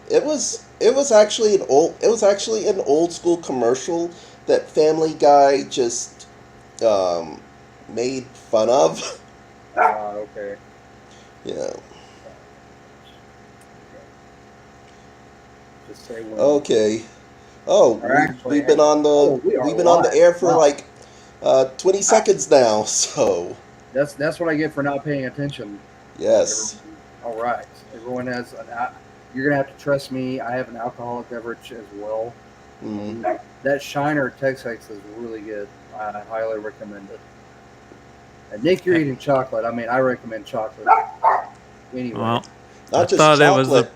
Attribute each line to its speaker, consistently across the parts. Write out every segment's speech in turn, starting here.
Speaker 1: it was actually an old school commercial that Family Guy just made fun of.
Speaker 2: Okay.
Speaker 1: Yeah.
Speaker 2: Just say when.
Speaker 1: Okay. Oh,
Speaker 2: Or actually,
Speaker 1: we've been on the
Speaker 2: we are
Speaker 1: we've been on the
Speaker 2: live.
Speaker 1: air for
Speaker 2: Wow.
Speaker 1: like 20 seconds now. So
Speaker 2: That's what I get for not paying attention.
Speaker 1: yes.
Speaker 2: Everyone. All right. Everyone has you're gonna have to trust me. I have an alcoholic beverage as well.
Speaker 1: Mm.
Speaker 2: That Shiner Texas is really good. I highly recommend it. And Nick, you're eating chocolate. I mean, I recommend chocolate. Anyway.
Speaker 3: Well, I
Speaker 1: Not just
Speaker 3: thought it was a
Speaker 1: chocolate.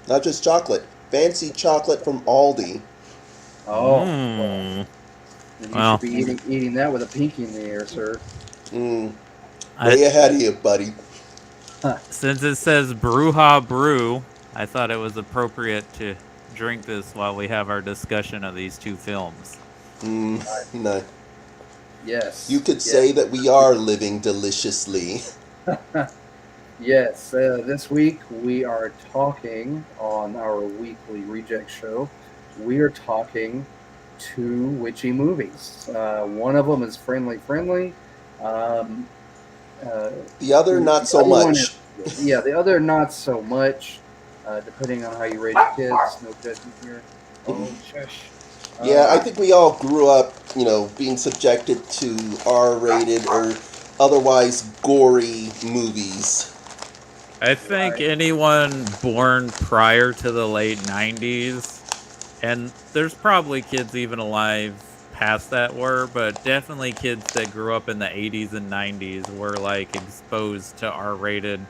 Speaker 1: Not just chocolate. Fancy chocolate from Aldi.
Speaker 2: Oh, well,
Speaker 3: mmm.
Speaker 2: then you should
Speaker 3: Well,
Speaker 2: be eating that with a pinky in the air, sir.
Speaker 1: Mm.
Speaker 3: I
Speaker 1: Way ahead of you, buddy.
Speaker 2: Huh.
Speaker 3: since it says Bruja Brew, I thought it was appropriate to drink this while we have our discussion of these two films.
Speaker 1: No. You
Speaker 2: Yes.
Speaker 1: could
Speaker 2: Yes.
Speaker 1: say that we are living deliciously.
Speaker 2: Yes. This week we are talking on our weekly reject show. We are talking two witchy movies. One of them is Friendly Friendly. Um, uh,
Speaker 1: The other, not
Speaker 2: the
Speaker 1: so
Speaker 2: other one
Speaker 1: much.
Speaker 2: is, yeah, the other not so much, depending on how you raise your kids. No judgment here. Oh, shush.
Speaker 1: Yeah, I
Speaker 2: Uh,
Speaker 1: think we all grew up, being subjected to R-rated or otherwise gory movies.
Speaker 3: I think
Speaker 2: right.
Speaker 3: anyone born prior to the late 90s, and there's probably kids even alive past that were, but definitely kids that grew up in the 80s and 90s were like exposed to R-rated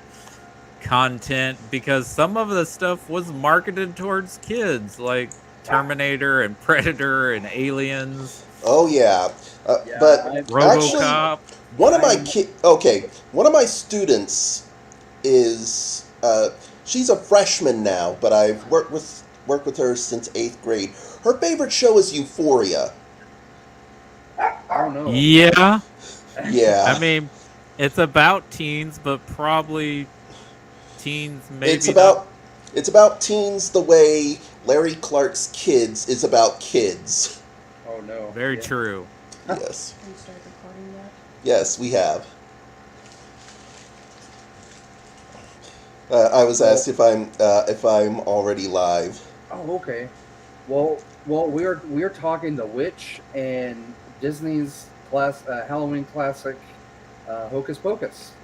Speaker 3: content because some of the stuff was marketed towards kids, like Terminator and Predator and Aliens,
Speaker 1: Oh yeah,
Speaker 2: Yeah,
Speaker 1: but actually,
Speaker 3: RoboCop.
Speaker 2: I'm.
Speaker 1: one of my students is she's a freshman now, but I've worked with her since 8th grade. Her favorite show is Euphoria.
Speaker 2: I don't know.
Speaker 3: Yeah, I
Speaker 1: Yeah,
Speaker 3: mean, it's about teens, but probably teens
Speaker 1: it's
Speaker 3: maybe not.
Speaker 1: about it's about teens the way Larry Clark's Kids is about kids.
Speaker 2: Oh no.
Speaker 3: Very
Speaker 2: Yeah.
Speaker 3: true.
Speaker 1: Yes,
Speaker 4: Can you start recording that?
Speaker 1: yes, we have. I was
Speaker 2: Well.
Speaker 1: asked if I'm already live.
Speaker 2: Oh, okay. Well, we're talking The Witch and Disney's Halloween classic, Hocus Pocus.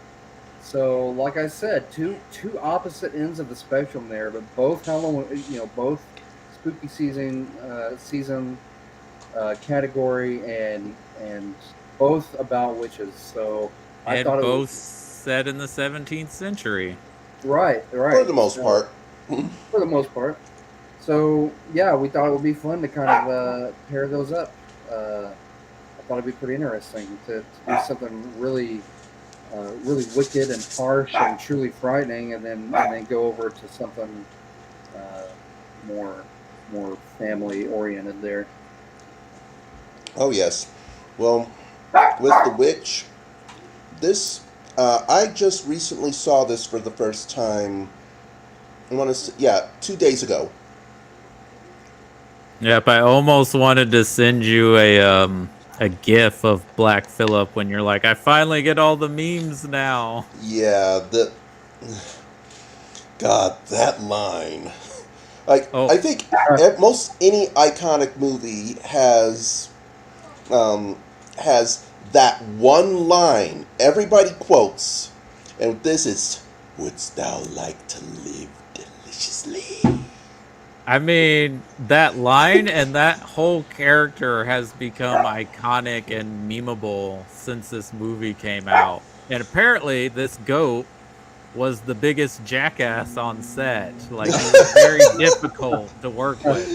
Speaker 2: So, like I said, two opposite ends of the spectrum there, but both Halloween, both spooky season category, and both about witches. So I
Speaker 3: And
Speaker 2: thought it was
Speaker 3: both set in the 17th century.
Speaker 2: right,
Speaker 1: For
Speaker 2: right.
Speaker 1: the most
Speaker 2: So
Speaker 1: part.
Speaker 2: for the most part. So yeah, we thought it would be fun to kind of pair those up. I thought it'd be pretty interesting to do something really wicked and harsh and truly frightening, and then go over to something uh, more more family oriented there.
Speaker 1: Oh yes. Well, with The Witch, this I just recently saw this for the first time. I want to say, yeah, 2 days ago.
Speaker 3: Yep, I almost wanted to send you a gif of Black Phillip when you're like, I finally get all the memes now.
Speaker 1: Yeah, the God, that line. Like
Speaker 3: Oh,
Speaker 1: I think most any iconic movie um, has that one line everybody quotes, and this is, "Wouldst thou like to live deliciously?"
Speaker 3: I mean, that line and that whole character has become iconic and memeable since this movie came out. And apparently, this goat was the biggest jackass on set. Like, he was very difficult to work with.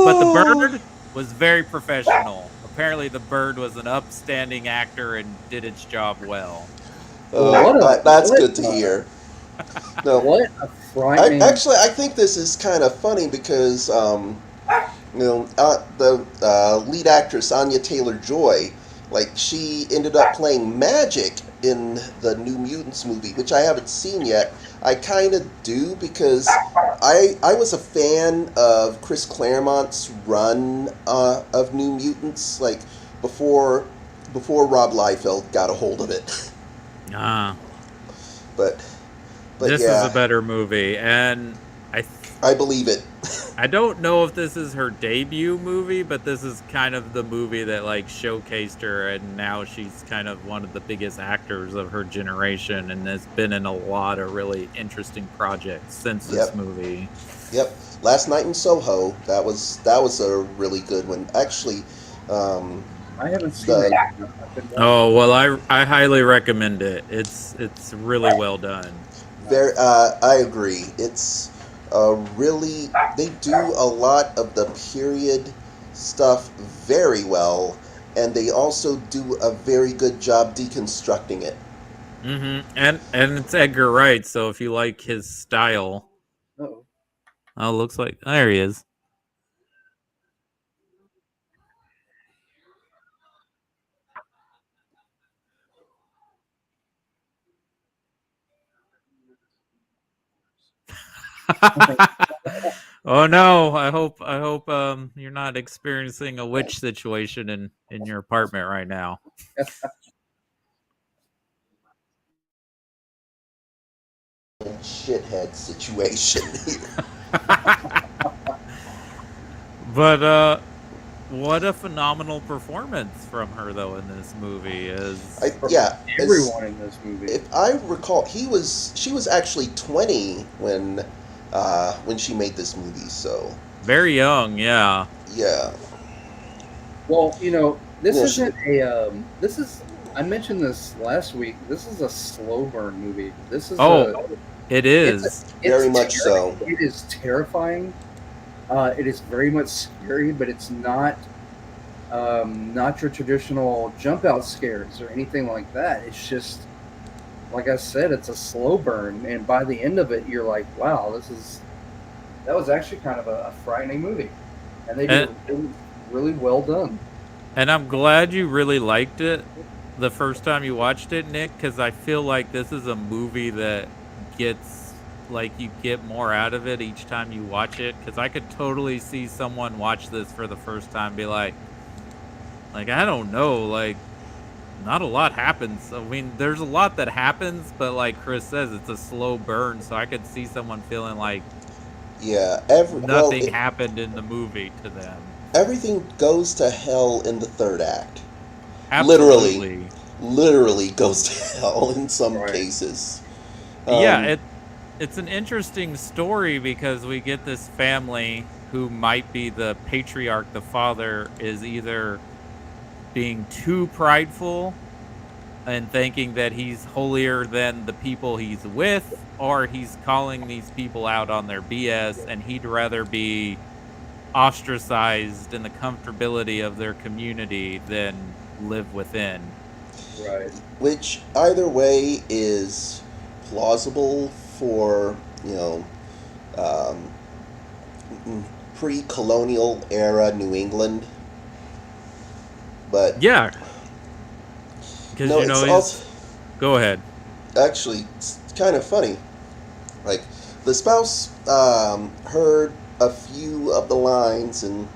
Speaker 3: But the
Speaker 1: Oh,
Speaker 3: bird was very professional. Apparently, the bird was an upstanding actor and did its job well.
Speaker 2: What a
Speaker 1: that's good to hear. No,
Speaker 2: what a frightening.
Speaker 1: I think this is kind of funny because the lead actress Anya Taylor Joy, like she ended up playing Magic in the New Mutants movie, which I haven't seen yet. I kind of do because I was a fan of Chris Claremont's run of New Mutants, like before Rob Liefeld got a hold of it.
Speaker 3: Ah,
Speaker 1: but
Speaker 3: this is
Speaker 1: yeah,
Speaker 3: a better movie, and I
Speaker 1: I believe it.
Speaker 3: I don't know if this is her debut movie, but this is kind of the movie that like showcased her, and now she's kind of one of the biggest actors of her generation, and has been in a lot of really interesting projects since this
Speaker 1: Yep,
Speaker 3: movie.
Speaker 1: yep. Last Night in Soho. That was a really good one. Actually, um,
Speaker 2: I haven't seen
Speaker 1: the
Speaker 2: that yet. I've been wanting
Speaker 3: Oh well, I highly recommend it. It's really well done.
Speaker 1: very I agree. It's really they do a lot of the period stuff very well, and they also do a very good job deconstructing it.
Speaker 3: And it's Edgar Wright, so if you like his style,
Speaker 2: Oh,
Speaker 3: looks like there he is. Oh no, I hope you're not experiencing a witch situation in your apartment right now.
Speaker 1: Shithead situation here.
Speaker 3: But what a phenomenal performance from her though in this movie is
Speaker 1: Yeah,
Speaker 2: everyone in this movie.
Speaker 1: if I recall, she was actually 20 when she made this movie. So
Speaker 3: very young, yeah.
Speaker 1: yeah,
Speaker 2: Well, this
Speaker 1: yeah,
Speaker 2: isn't a. This is. I mentioned this last week. This is a slow burn movie. This is
Speaker 3: Oh, it
Speaker 2: It's,
Speaker 3: is.
Speaker 1: very much so.
Speaker 2: It is terrifying. It is very much scary, but it's not your traditional jump out scares or anything like that. It's just, like I said, it's a slow burn, and by the end of it, you're like, wow, that was actually kind of a frightening movie, and they did
Speaker 3: And,
Speaker 2: really, really well done.
Speaker 3: and I'm glad you really liked it the first time you watched it, Nick, because I feel like this is a movie that gets like you get more out of it each time you watch it. Because I could totally see someone watch this for the first time and be like I don't know, like not a lot happens. I mean, there's a lot that happens, but like Chris says, it's a slow burn. So I could see someone feeling like
Speaker 1: Yeah,
Speaker 3: nothing happened in the movie to them.
Speaker 1: everything goes to hell in the third act.
Speaker 3: Absolutely.
Speaker 1: Literally goes to hell in some
Speaker 2: Right.
Speaker 1: cases.
Speaker 3: Yeah, it's an interesting story because we get this family who might be the patriarch. The father is either being too prideful and thinking that he's holier than the people he's with, or he's calling these people out on their BS, and he'd rather be ostracized in the comfortability of their community than live within.
Speaker 2: Right.
Speaker 1: Which either way is plausible for um, pre-colonial era New England, but
Speaker 3: Yeah, because
Speaker 1: no,
Speaker 3: you know
Speaker 1: it's
Speaker 3: he's.
Speaker 1: also
Speaker 3: Go ahead.
Speaker 1: actually it's kind of funny. Like the spouse heard a few of the lines and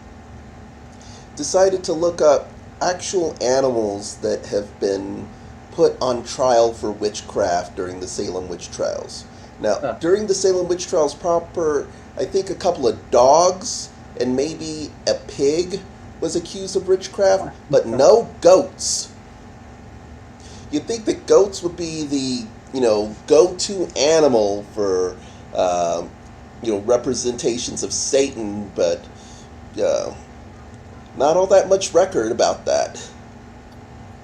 Speaker 1: decided to look up actual animals that have been put on trial for witchcraft during the Salem witch trials. Now,
Speaker 2: Huh.
Speaker 1: during the Salem witch trials proper, I think a couple of dogs and maybe a pig was accused of witchcraft, but no goats. You'd think that goats would be the go-to animal for representations of Satan, but not all that much record about that.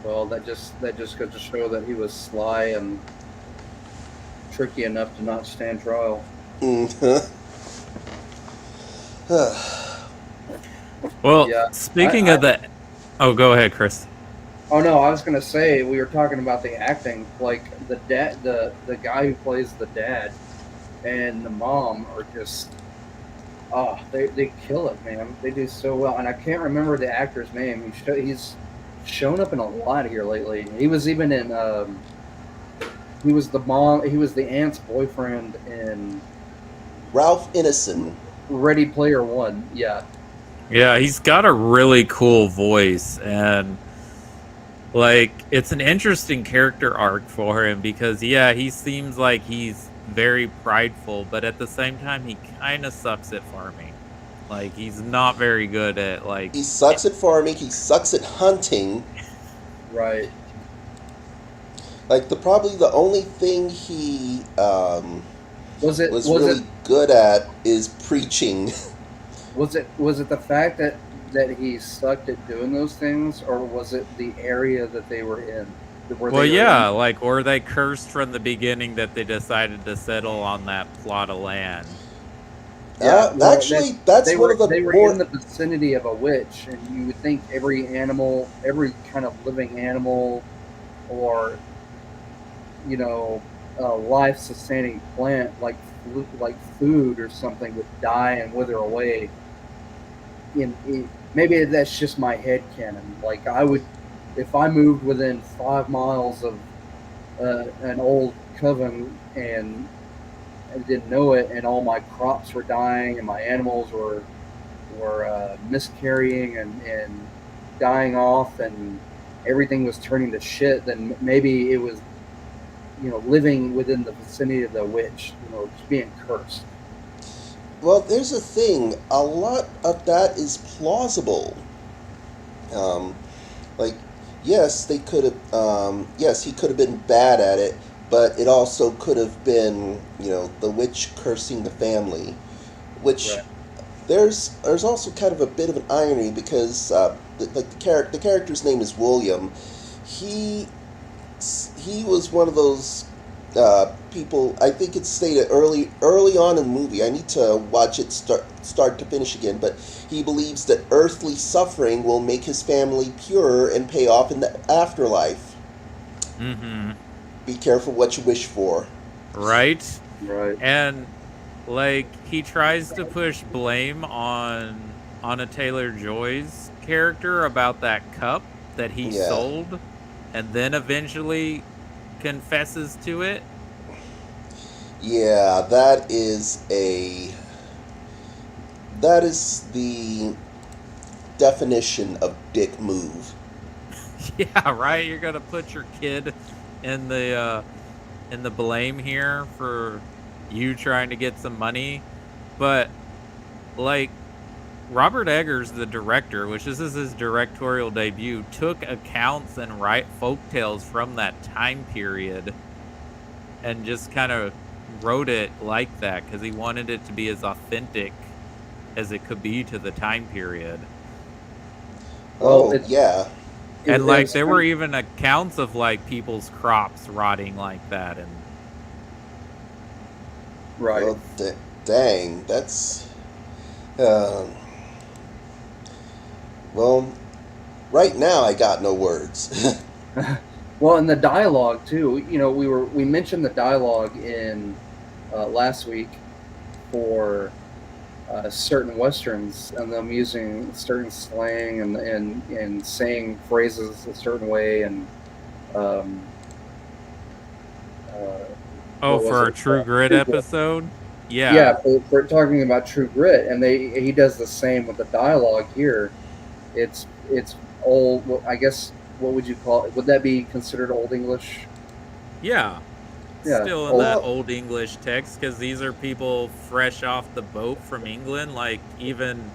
Speaker 2: Well, that just goes to show that he was sly and tricky enough to not stand trial.
Speaker 3: Well,
Speaker 2: Yeah,
Speaker 3: speaking
Speaker 2: I
Speaker 3: of that, oh, go ahead, Chris.
Speaker 2: Oh no, I was gonna say we were talking about the acting. Like the dad, the guy who plays the dad, and the mom are just they kill it, man. They do so well, and I can't remember the actor's name. He's shown up in a lot here lately. He was even in He was the mom. He was the aunt's boyfriend in
Speaker 1: Ralph Ineson.
Speaker 2: Ready Player One. Yeah.
Speaker 3: Yeah, he's got a really cool voice, and like it's an interesting character arc for him because yeah, he seems like he's very prideful, but at the same time he kind of sucks at farming. Like he's not very good at like
Speaker 1: He sucks at farming. He sucks at hunting.
Speaker 2: Right.
Speaker 1: Like probably the only thing he
Speaker 2: Was it
Speaker 1: was
Speaker 2: was
Speaker 1: really
Speaker 2: it
Speaker 1: good at is preaching.
Speaker 2: was it the fact that he sucked at doing those things, or was it the area that they were in? Where
Speaker 3: well,
Speaker 2: they were
Speaker 3: yeah,
Speaker 2: in?
Speaker 3: like or they cursed from the beginning that they decided to settle on that plot of land.
Speaker 2: Yeah, well,
Speaker 1: Actually, that's one of the
Speaker 2: they were
Speaker 1: more.
Speaker 2: in the vicinity of a witch, and you would think every animal, every kind of living animal, or a life-sustaining plant like food or something would die and wither away. Maybe that's just my head canon. Like I would, if I moved within 5 miles of an old coven and I didn't know it, and all my crops were dying, and my animals were miscarrying and dying off, and everything was turning to shit. Then maybe it was, living within the vicinity of the witch, being cursed.
Speaker 1: Well, there's a thing. A lot of that is plausible. Um, like, yes, they could have. Yes, he could have been bad at it, but it also could have been, the witch cursing the family, which
Speaker 2: Right.
Speaker 1: there's also kind of a bit of an irony because the character's name is William. He he was one of those people. I think it's stated early on in the movie. I need to watch it start to finish again. But he believes that earthly suffering will make his family pure and pay off in the afterlife.
Speaker 3: Mm-hmm.
Speaker 1: Be careful what you wish for.
Speaker 3: Right?
Speaker 2: Right.
Speaker 3: And like he tries to push blame on Anna Taylor-Joy's character about that cup that he
Speaker 1: Yeah.
Speaker 3: sold, and then eventually confesses to it.
Speaker 1: Yeah, that is the definition of dick move.
Speaker 3: Yeah, right. You're gonna put your kid in the blame here for you trying to get some money, but like Robert Eggers, the director, which this is his directorial debut, took accounts and write folktales from that time period and just kind of wrote it like that because he wanted it to be as authentic as it could be to the time period.
Speaker 2: Well,
Speaker 1: Oh, yeah.
Speaker 3: And like
Speaker 2: it's
Speaker 3: there were even accounts of like people's crops rotting like that, and
Speaker 2: right.
Speaker 1: Well, dang, that's. Uh, well, right now I got no words.
Speaker 2: Well, and the dialogue too. We mentioned the dialogue in last week for certain westerns, and them using certain slang and saying phrases a certain way, and um, uh,
Speaker 3: oh,
Speaker 2: what was
Speaker 3: for our
Speaker 2: it?
Speaker 3: True Grit
Speaker 2: True Grit.
Speaker 3: episode,
Speaker 2: Yeah, for talking about True Grit, and he does the same with the dialogue here. It's old. I guess what would you call it? Would that be considered Old English?
Speaker 3: yeah.
Speaker 2: Yeah,
Speaker 3: Still in that old English text because these are people fresh off the boat from England. Like even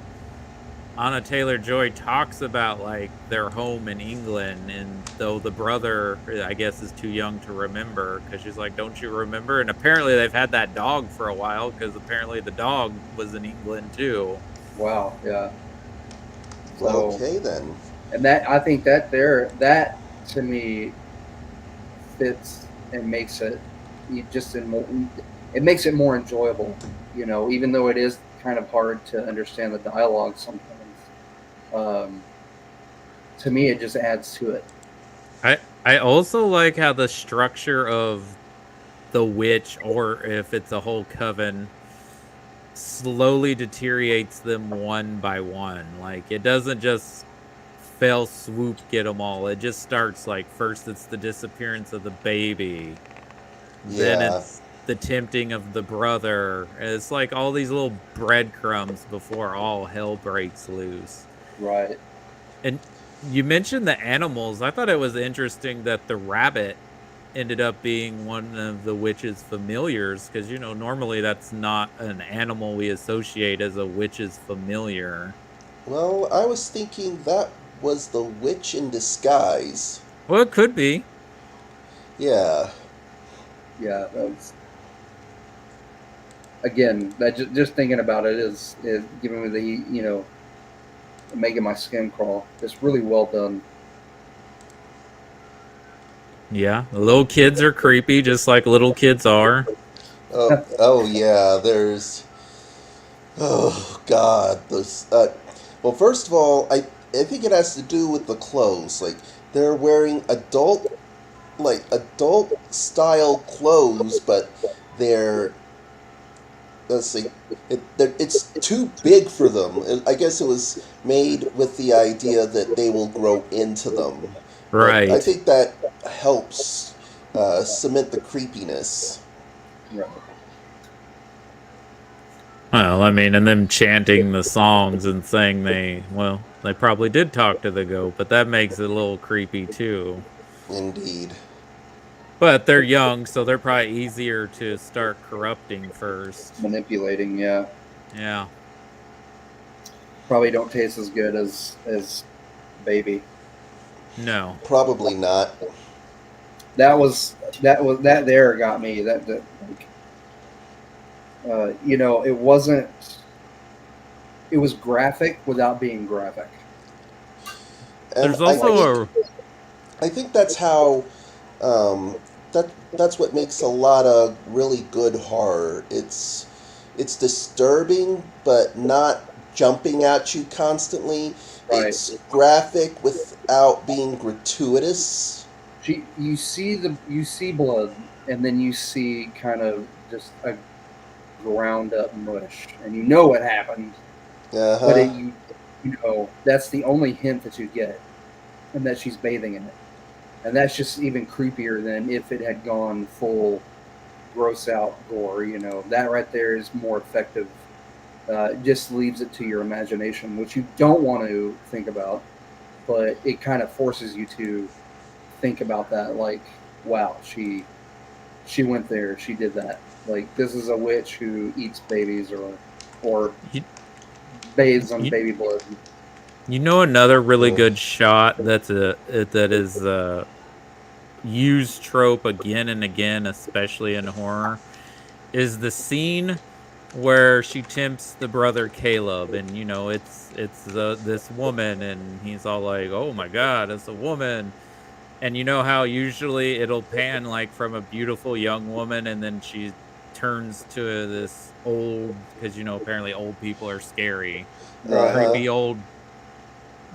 Speaker 3: Anna Taylor-Joy talks about like their home in England, and though the brother, I guess, is too young to remember because she's like, "Don't you remember?" And apparently they've had that dog for a while because apparently the dog was in England too.
Speaker 2: Wow. Yeah. So,
Speaker 1: Okay, then.
Speaker 2: and I think that to me fits and makes it it makes it more enjoyable. Even though it is kind of hard to understand the dialogue sometimes. Um, to me, it just adds to it.
Speaker 3: I also like how the structure of the witch, or if it's a whole coven, slowly deteriorates them one by one. Like it doesn't just fell swoop get them all. It just starts like first it's the disappearance of the baby, Then
Speaker 1: Yeah.
Speaker 3: it's the tempting of the brother. It's like all these little breadcrumbs before all hell breaks loose.
Speaker 2: Right.
Speaker 3: And you mentioned the animals. I thought it was interesting that the rabbit ended up being one of the witch's familiars because, normally that's not an animal we associate as a witch's familiar.
Speaker 1: Well, I was thinking that was the witch in disguise.
Speaker 3: Well, it could be.
Speaker 1: Yeah.
Speaker 2: Yeah. That's again. That just thinking about it is giving me the making my skin crawl. It's really well done.
Speaker 3: Yeah, the little kids are creepy, just like little kids are.
Speaker 1: Oh yeah. There's. Oh God. Those. Well, first of all, I think it has to do with the clothes. Like they're wearing adult style clothes, but they're, let's see, it's too big for them. I guess it was made with the idea that they will grow into them. But I
Speaker 3: Right.
Speaker 1: think that helps cement the creepiness.
Speaker 2: Right.
Speaker 3: Well, I mean, and them chanting the songs and saying they probably did talk to the goat, but that makes it a little creepy too.
Speaker 1: Indeed.
Speaker 3: But they're young, so they're probably easier to start corrupting first.
Speaker 2: Manipulating. Yeah.
Speaker 3: Yeah.
Speaker 2: Probably don't taste as good as baby.
Speaker 3: No.
Speaker 1: Probably not.
Speaker 2: That there got me. It wasn't. It was graphic without being graphic.
Speaker 1: And
Speaker 3: There's also
Speaker 1: I think that's how that's what makes a lot of really good horror. It's disturbing but not jumping at you constantly.
Speaker 2: Right.
Speaker 1: It's graphic without being gratuitous.
Speaker 2: You see blood, and then you see kind of just a ground up mush, and you know what happened,
Speaker 1: Uh
Speaker 2: but
Speaker 1: huh.
Speaker 2: that's the only hint that you get, and that she's bathing in it, and that's just even creepier than if it had gone full gross out gore. That right there is more effective. It just leaves it to your imagination, which you don't want to think about, but it kind of forces you to think about that. Like, wow, she went there, she did that. Like, this is a witch who eats babies or
Speaker 3: you,
Speaker 2: bathes on
Speaker 3: you,
Speaker 2: baby blood.
Speaker 3: another really
Speaker 1: Ugh.
Speaker 3: good shot that is a used trope again and again, especially in horror, is the scene where she tempts the brother Caleb, and it's this woman, and he's all like, "Oh my God, it's a woman." And you know how usually it'll pan like from a beautiful young woman, and then she turns to this old, because apparently old people are scary,
Speaker 1: Uh
Speaker 2: Right.
Speaker 1: huh.
Speaker 3: creepy old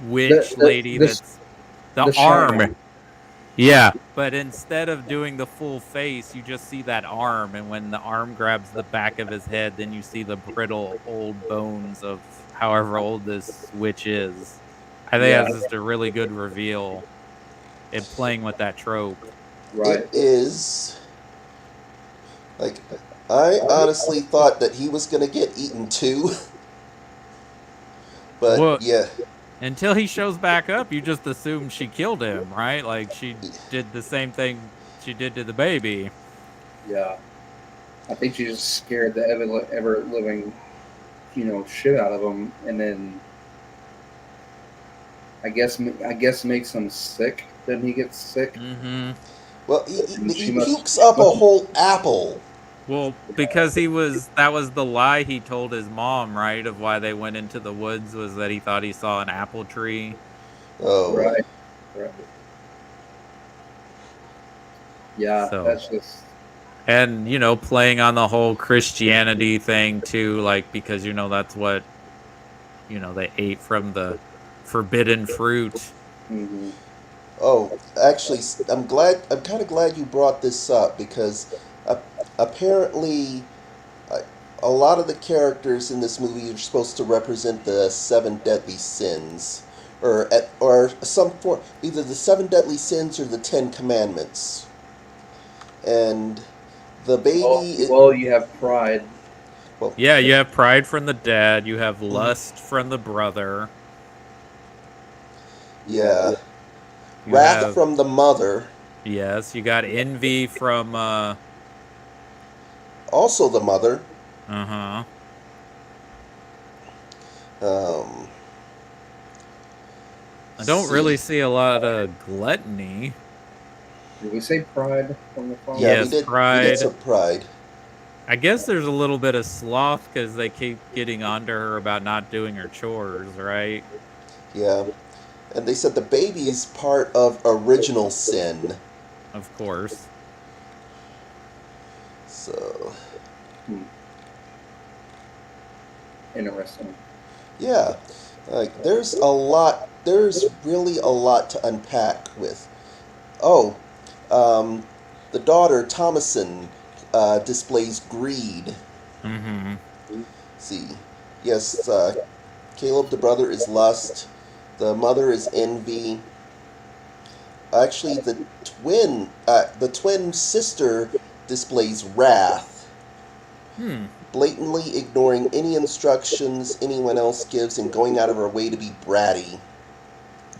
Speaker 3: witch
Speaker 2: The
Speaker 3: lady
Speaker 2: the
Speaker 3: that's the
Speaker 2: the
Speaker 3: arm.
Speaker 2: Shining.
Speaker 3: Yeah, but instead of doing the full face, you just see that arm, and when the arm grabs the back of his head, then you see the brittle old bones of however old this witch is. I think
Speaker 2: Yeah.
Speaker 3: that's just a really good reveal in playing with that trope.
Speaker 1: It
Speaker 2: Right.
Speaker 1: is like I honestly thought that he was gonna get eaten too, but
Speaker 3: Well,
Speaker 1: yeah.
Speaker 3: until he shows back up, you just assume she killed him, right? Like she did the same thing she did to the baby.
Speaker 2: Yeah. I think she just scared the ever living shit out of him, and then I guess makes him sick. Then he gets sick.
Speaker 3: Mm-hmm.
Speaker 1: Well,
Speaker 2: And
Speaker 1: he pukes up a whole apple.
Speaker 3: Well, because that was the lie he told his mom, right? Of why they went into the woods, was that he thought he saw an apple tree.
Speaker 1: Oh.
Speaker 2: Right. Right. Yeah.
Speaker 3: So,
Speaker 2: That's just.
Speaker 3: and playing on the whole Christianity thing too, like, because that's what they ate from the forbidden fruit.
Speaker 2: Mm-hmm.
Speaker 1: Oh, actually, I'm glad. I'm kind of glad you brought this up because apparently, uh, a lot of the characters in this movie are supposed to represent the seven deadly sins, or some form, either the seven deadly sins or the 10 Commandments. And The
Speaker 2: Well,
Speaker 1: baby.
Speaker 2: well, you have pride.
Speaker 1: Well,
Speaker 3: Yeah, you have pride from the dad. You have lust from the brother.
Speaker 1: yeah.
Speaker 3: You
Speaker 1: Wrath
Speaker 3: have
Speaker 1: from the mother.
Speaker 3: yes. You got envy from
Speaker 1: Also the mother.
Speaker 3: uh-huh.
Speaker 1: Um,
Speaker 3: I don't
Speaker 1: see.
Speaker 3: really see a lot of gluttony.
Speaker 2: Did we say pride from the father?
Speaker 1: Yeah,
Speaker 3: Yes,
Speaker 1: we did
Speaker 3: pride.
Speaker 1: some pride.
Speaker 3: I guess there's a little bit of sloth because they keep getting onto her about not doing her chores, right?
Speaker 1: Yeah. And they said the baby's part of original sin.
Speaker 3: Of course.
Speaker 1: So,
Speaker 2: Interesting.
Speaker 1: yeah. Like, there's a lot, there's really a lot to unpack with. Oh, um, the daughter, Thomason, displays greed.
Speaker 3: Mm-hmm.
Speaker 1: See. Yes, Caleb, the brother, is lust. The mother is envy. Actually, the twin sister displays wrath,
Speaker 3: Hmm.
Speaker 1: blatantly ignoring any instructions anyone else gives and going out of her way to be bratty.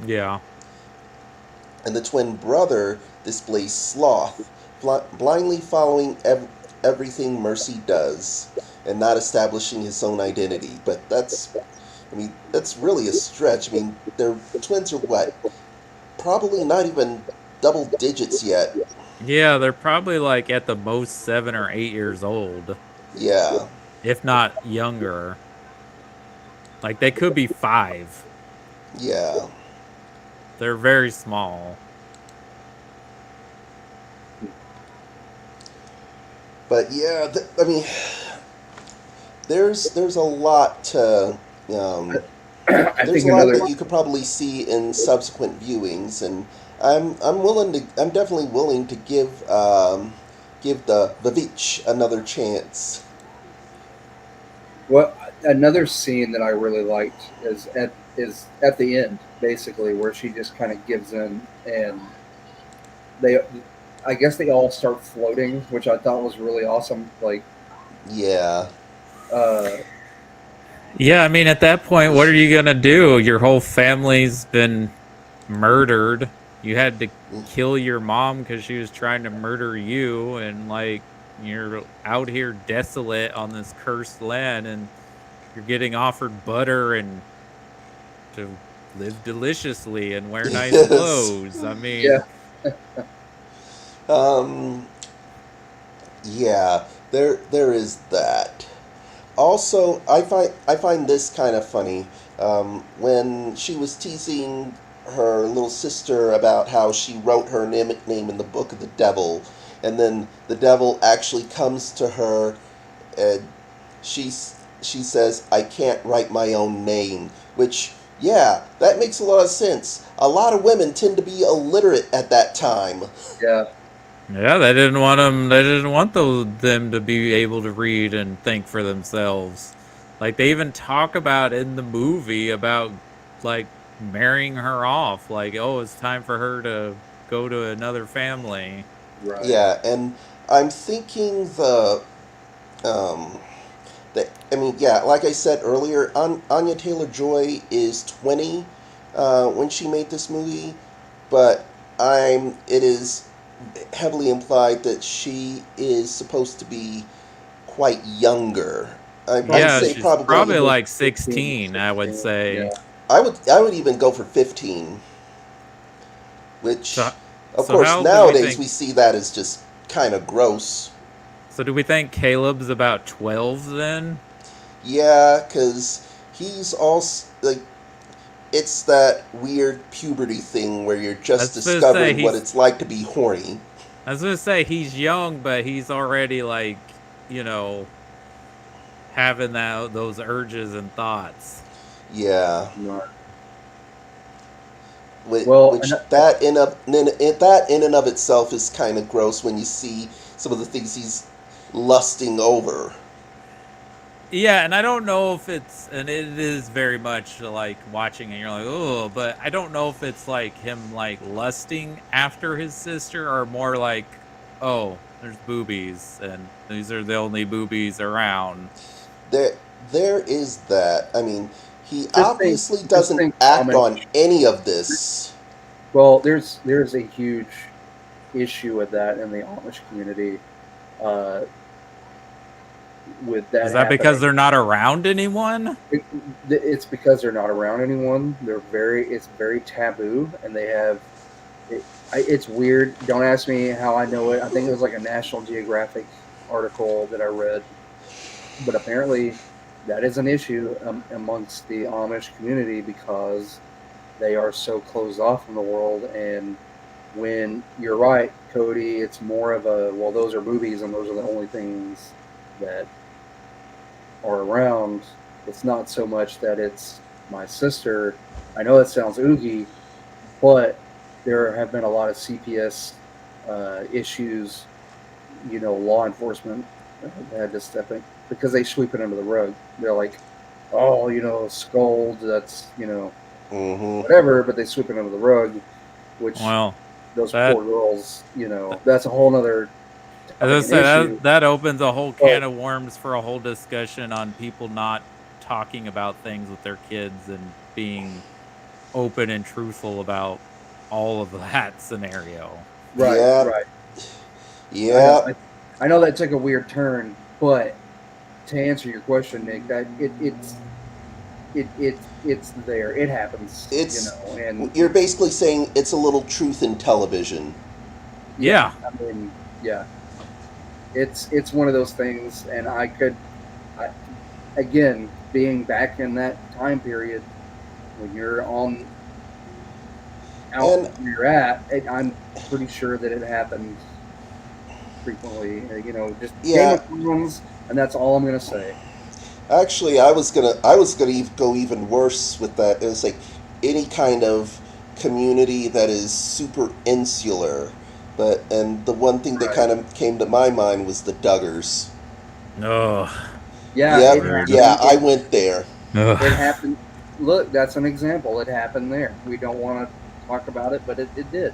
Speaker 3: Yeah.
Speaker 1: And the twin brother displays sloth, blindly following everything Mercy does and not establishing his own identity. But that's really a stretch. I mean, their twins are what? Probably not even double digits yet.
Speaker 3: Yeah, they're probably like at the most 7 or 8 years old,
Speaker 1: Yeah,
Speaker 3: if not younger. Like they could be 5.
Speaker 1: yeah.
Speaker 3: They're very small.
Speaker 1: But yeah, I mean, there's a lot to
Speaker 2: I
Speaker 1: there's
Speaker 2: think
Speaker 1: a lot
Speaker 2: another.
Speaker 1: that you could probably see in subsequent viewings, and I'm definitely willing to give the VVitch another chance.
Speaker 2: Well, another scene that I really liked is at the end, basically, where she just kind of gives in, and they, I guess they all start floating, which I thought was really awesome. Like,
Speaker 1: Yeah,
Speaker 2: uh,
Speaker 3: Yeah, I mean, at that point, what are you gonna do? Your whole family's been murdered. You had to kill your mom because she was trying to murder you, and like you're out here desolate on this cursed land, and you're getting offered butter and to live deliciously and wear nice
Speaker 1: yes.
Speaker 3: clothes. I
Speaker 2: yeah,
Speaker 3: mean,
Speaker 1: Um, yeah, there is that. Also, I find this kind of funny. When she was teasing her little sister about how she wrote her name in the book of the devil, and then the devil actually comes to her, and she says, "I can't write my own name," which. Yeah, that makes a lot of sense. A lot of women tend to be illiterate at that time.
Speaker 2: yeah,
Speaker 3: yeah, they didn't want them. They didn't want them to be able to read and think for themselves. Like they even talk about in the movie about like marrying her off. Like, oh, it's time for her to go to another family.
Speaker 2: right,
Speaker 1: Yeah, and I'm thinking um, I mean, yeah, like I said earlier, Anya Taylor-Joy is 20 when she made this movie, but it is heavily implied that she is supposed to be quite younger. I'd
Speaker 3: Yeah,
Speaker 1: say
Speaker 3: she's
Speaker 1: probably
Speaker 3: probably like
Speaker 2: 16,
Speaker 3: 16, I would say.
Speaker 2: yeah.
Speaker 1: I would even go for 15, which
Speaker 3: So,
Speaker 1: of
Speaker 3: so
Speaker 1: course
Speaker 3: how do we
Speaker 1: nowadays
Speaker 3: think?
Speaker 1: we see that as just kind of gross.
Speaker 3: So do we think Caleb's about 12 then?
Speaker 1: Yeah, because he's also like it's that weird puberty thing where you're
Speaker 3: I
Speaker 1: just
Speaker 3: was gonna say
Speaker 1: discovering what it's like to be horny.
Speaker 3: I was gonna say he's young, but he's already like, you know, having those urges and thoughts.
Speaker 1: Yeah,
Speaker 2: Right. Well,
Speaker 1: which that in and of itself is kind of gross when you see some of the things he's lusting over.
Speaker 3: Yeah, and I don't know if it's, and it is very much like watching and you're like, oh, but I don't know if it's like him like lusting after his sister or more like, oh, there's boobies, and these are the only boobies around.
Speaker 1: There is that. I mean, he
Speaker 2: Just think,
Speaker 1: obviously
Speaker 2: just
Speaker 1: doesn't
Speaker 2: think
Speaker 1: act on
Speaker 2: Amish.
Speaker 1: any of this.
Speaker 2: Well, there's a huge issue with that in the Amish community, uh, with that
Speaker 3: Is that because
Speaker 2: happening.
Speaker 3: they're not around anyone?
Speaker 2: It's because they're not around anyone. It's very taboo, and they have. It's weird. Don't ask me how I know it. I think it was like a National Geographic article that I read, but apparently that is an issue amongst the Amish community because they are so closed off from the world. And when you're right, Cody, it's more of a, well, those are movies and those are the only things that are around. It's not so much that it's my sister. I know that sounds oogie, but there have been a lot of CPS issues. Law enforcement had to step in because they sweep it under the rug. They're like, oh, scold, that's, whatever, but they sweep it under the rug, which
Speaker 3: Well,
Speaker 2: those
Speaker 3: that
Speaker 2: poor girls, that's a whole nother
Speaker 3: as I said, that opens a whole can
Speaker 2: But
Speaker 3: of worms for a whole discussion on people not talking about things with their kids and being open and truthful about all of that scenario.
Speaker 2: right,
Speaker 1: Yeah,
Speaker 2: right.
Speaker 1: yeah,
Speaker 2: I know that took a weird turn, but to answer your question, Nick, that it's there. It happens,
Speaker 1: it's.
Speaker 2: and
Speaker 1: You're basically saying it's a little truth in television.
Speaker 3: Yeah.
Speaker 2: I mean, yeah, it's one of those things, and again, being back in that time period when you're out
Speaker 1: And
Speaker 2: where you're at, I'm pretty sure that it happens frequently. Just
Speaker 1: yeah,
Speaker 2: Game of Thrones, and that's all I'm gonna say.
Speaker 1: actually, I was gonna go even worse with that. It was like any kind of community that is super insular. And the one thing that
Speaker 2: Right.
Speaker 1: kind of came to my mind was the Duggars.
Speaker 3: Oh.
Speaker 2: Yeah,
Speaker 1: Yep,
Speaker 2: it happened.
Speaker 1: yeah, I went there.
Speaker 2: It happened. Look, that's an example. It happened there. We don't want to talk about it, but it did.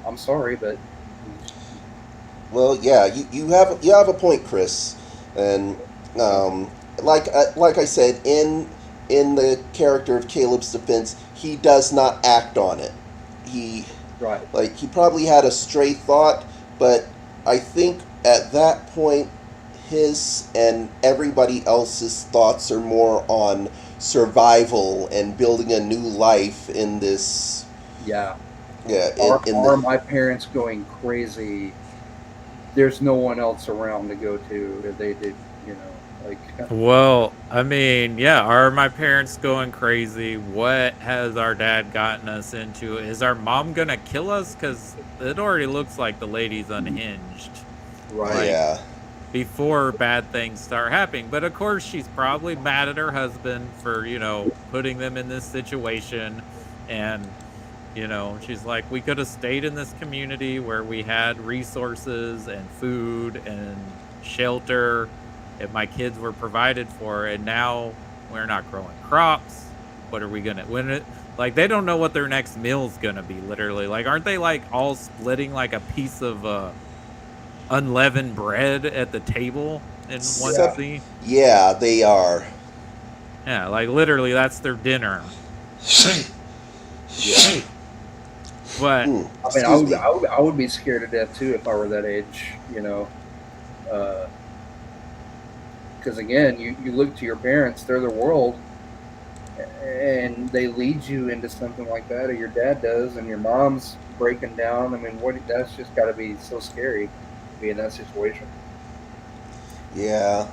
Speaker 2: I'm sorry, but
Speaker 1: Well, yeah, you have a point, Chris, and like I said, in the character of Caleb's defense, he does not act on it. He
Speaker 2: right.
Speaker 1: he probably had a stray thought, but I think at that point, his and everybody else's thoughts are more on survival and building a new life in this.
Speaker 2: Yeah.
Speaker 1: Yeah,
Speaker 2: Are my parents going crazy? There's no one else around to go to. If they did, like.
Speaker 3: Well, I mean, yeah, are my parents going crazy? What has our dad gotten us into? Is our mom gonna kill us? Because it already looks like the lady's unhinged.
Speaker 2: Right.
Speaker 3: Like,
Speaker 1: yeah.
Speaker 3: before bad things start happening. But of course, she's probably mad at her husband for, putting them in this situation. And, she's like, we could have stayed in this community where we had resources and food and shelter, if my kids were provided for, and now we're not growing crops. What are we gonna when it like they don't know what their next meal's gonna be, literally. Like, aren't they like all splitting like a piece of unleavened bread at the table in one
Speaker 1: Except-
Speaker 3: scene?
Speaker 1: Yeah, they are.
Speaker 3: Yeah, like literally that's their dinner.
Speaker 2: Yeah.
Speaker 3: But
Speaker 2: I mean,
Speaker 1: Excuse me.
Speaker 2: I would be scared to death too if I were that age. Because again, you look to your parents; they're the world, and they lead you into something like that, or your dad does, and your mom's breaking down. I mean, that's just got to be so scary to be in that situation.
Speaker 1: Yeah.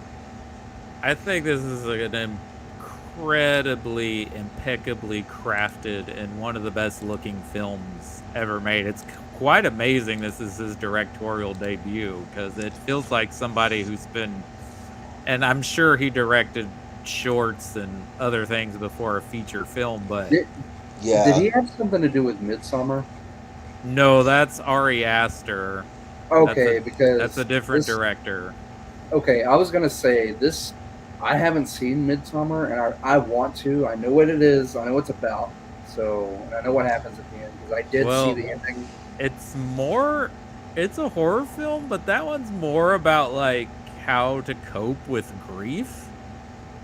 Speaker 3: I think this is an incredibly, impeccably crafted and one of the best looking films ever made. It's quite amazing this is his directorial debut, because it feels like somebody who's been, and I'm sure he directed shorts and other things before a feature film, but
Speaker 1: Yeah.
Speaker 2: Did he have something to do with Midsummer?
Speaker 3: no, that's Ari Aster.
Speaker 2: Okay, because
Speaker 3: That's a different director.
Speaker 2: Okay, I was gonna say this. I haven't seen Midsummer, and I want to. I know what it is. I know what it's about. So, and I know what happens at the end because I did see the ending.
Speaker 3: It's more it's a horror film, but that one's more about like how to cope with grief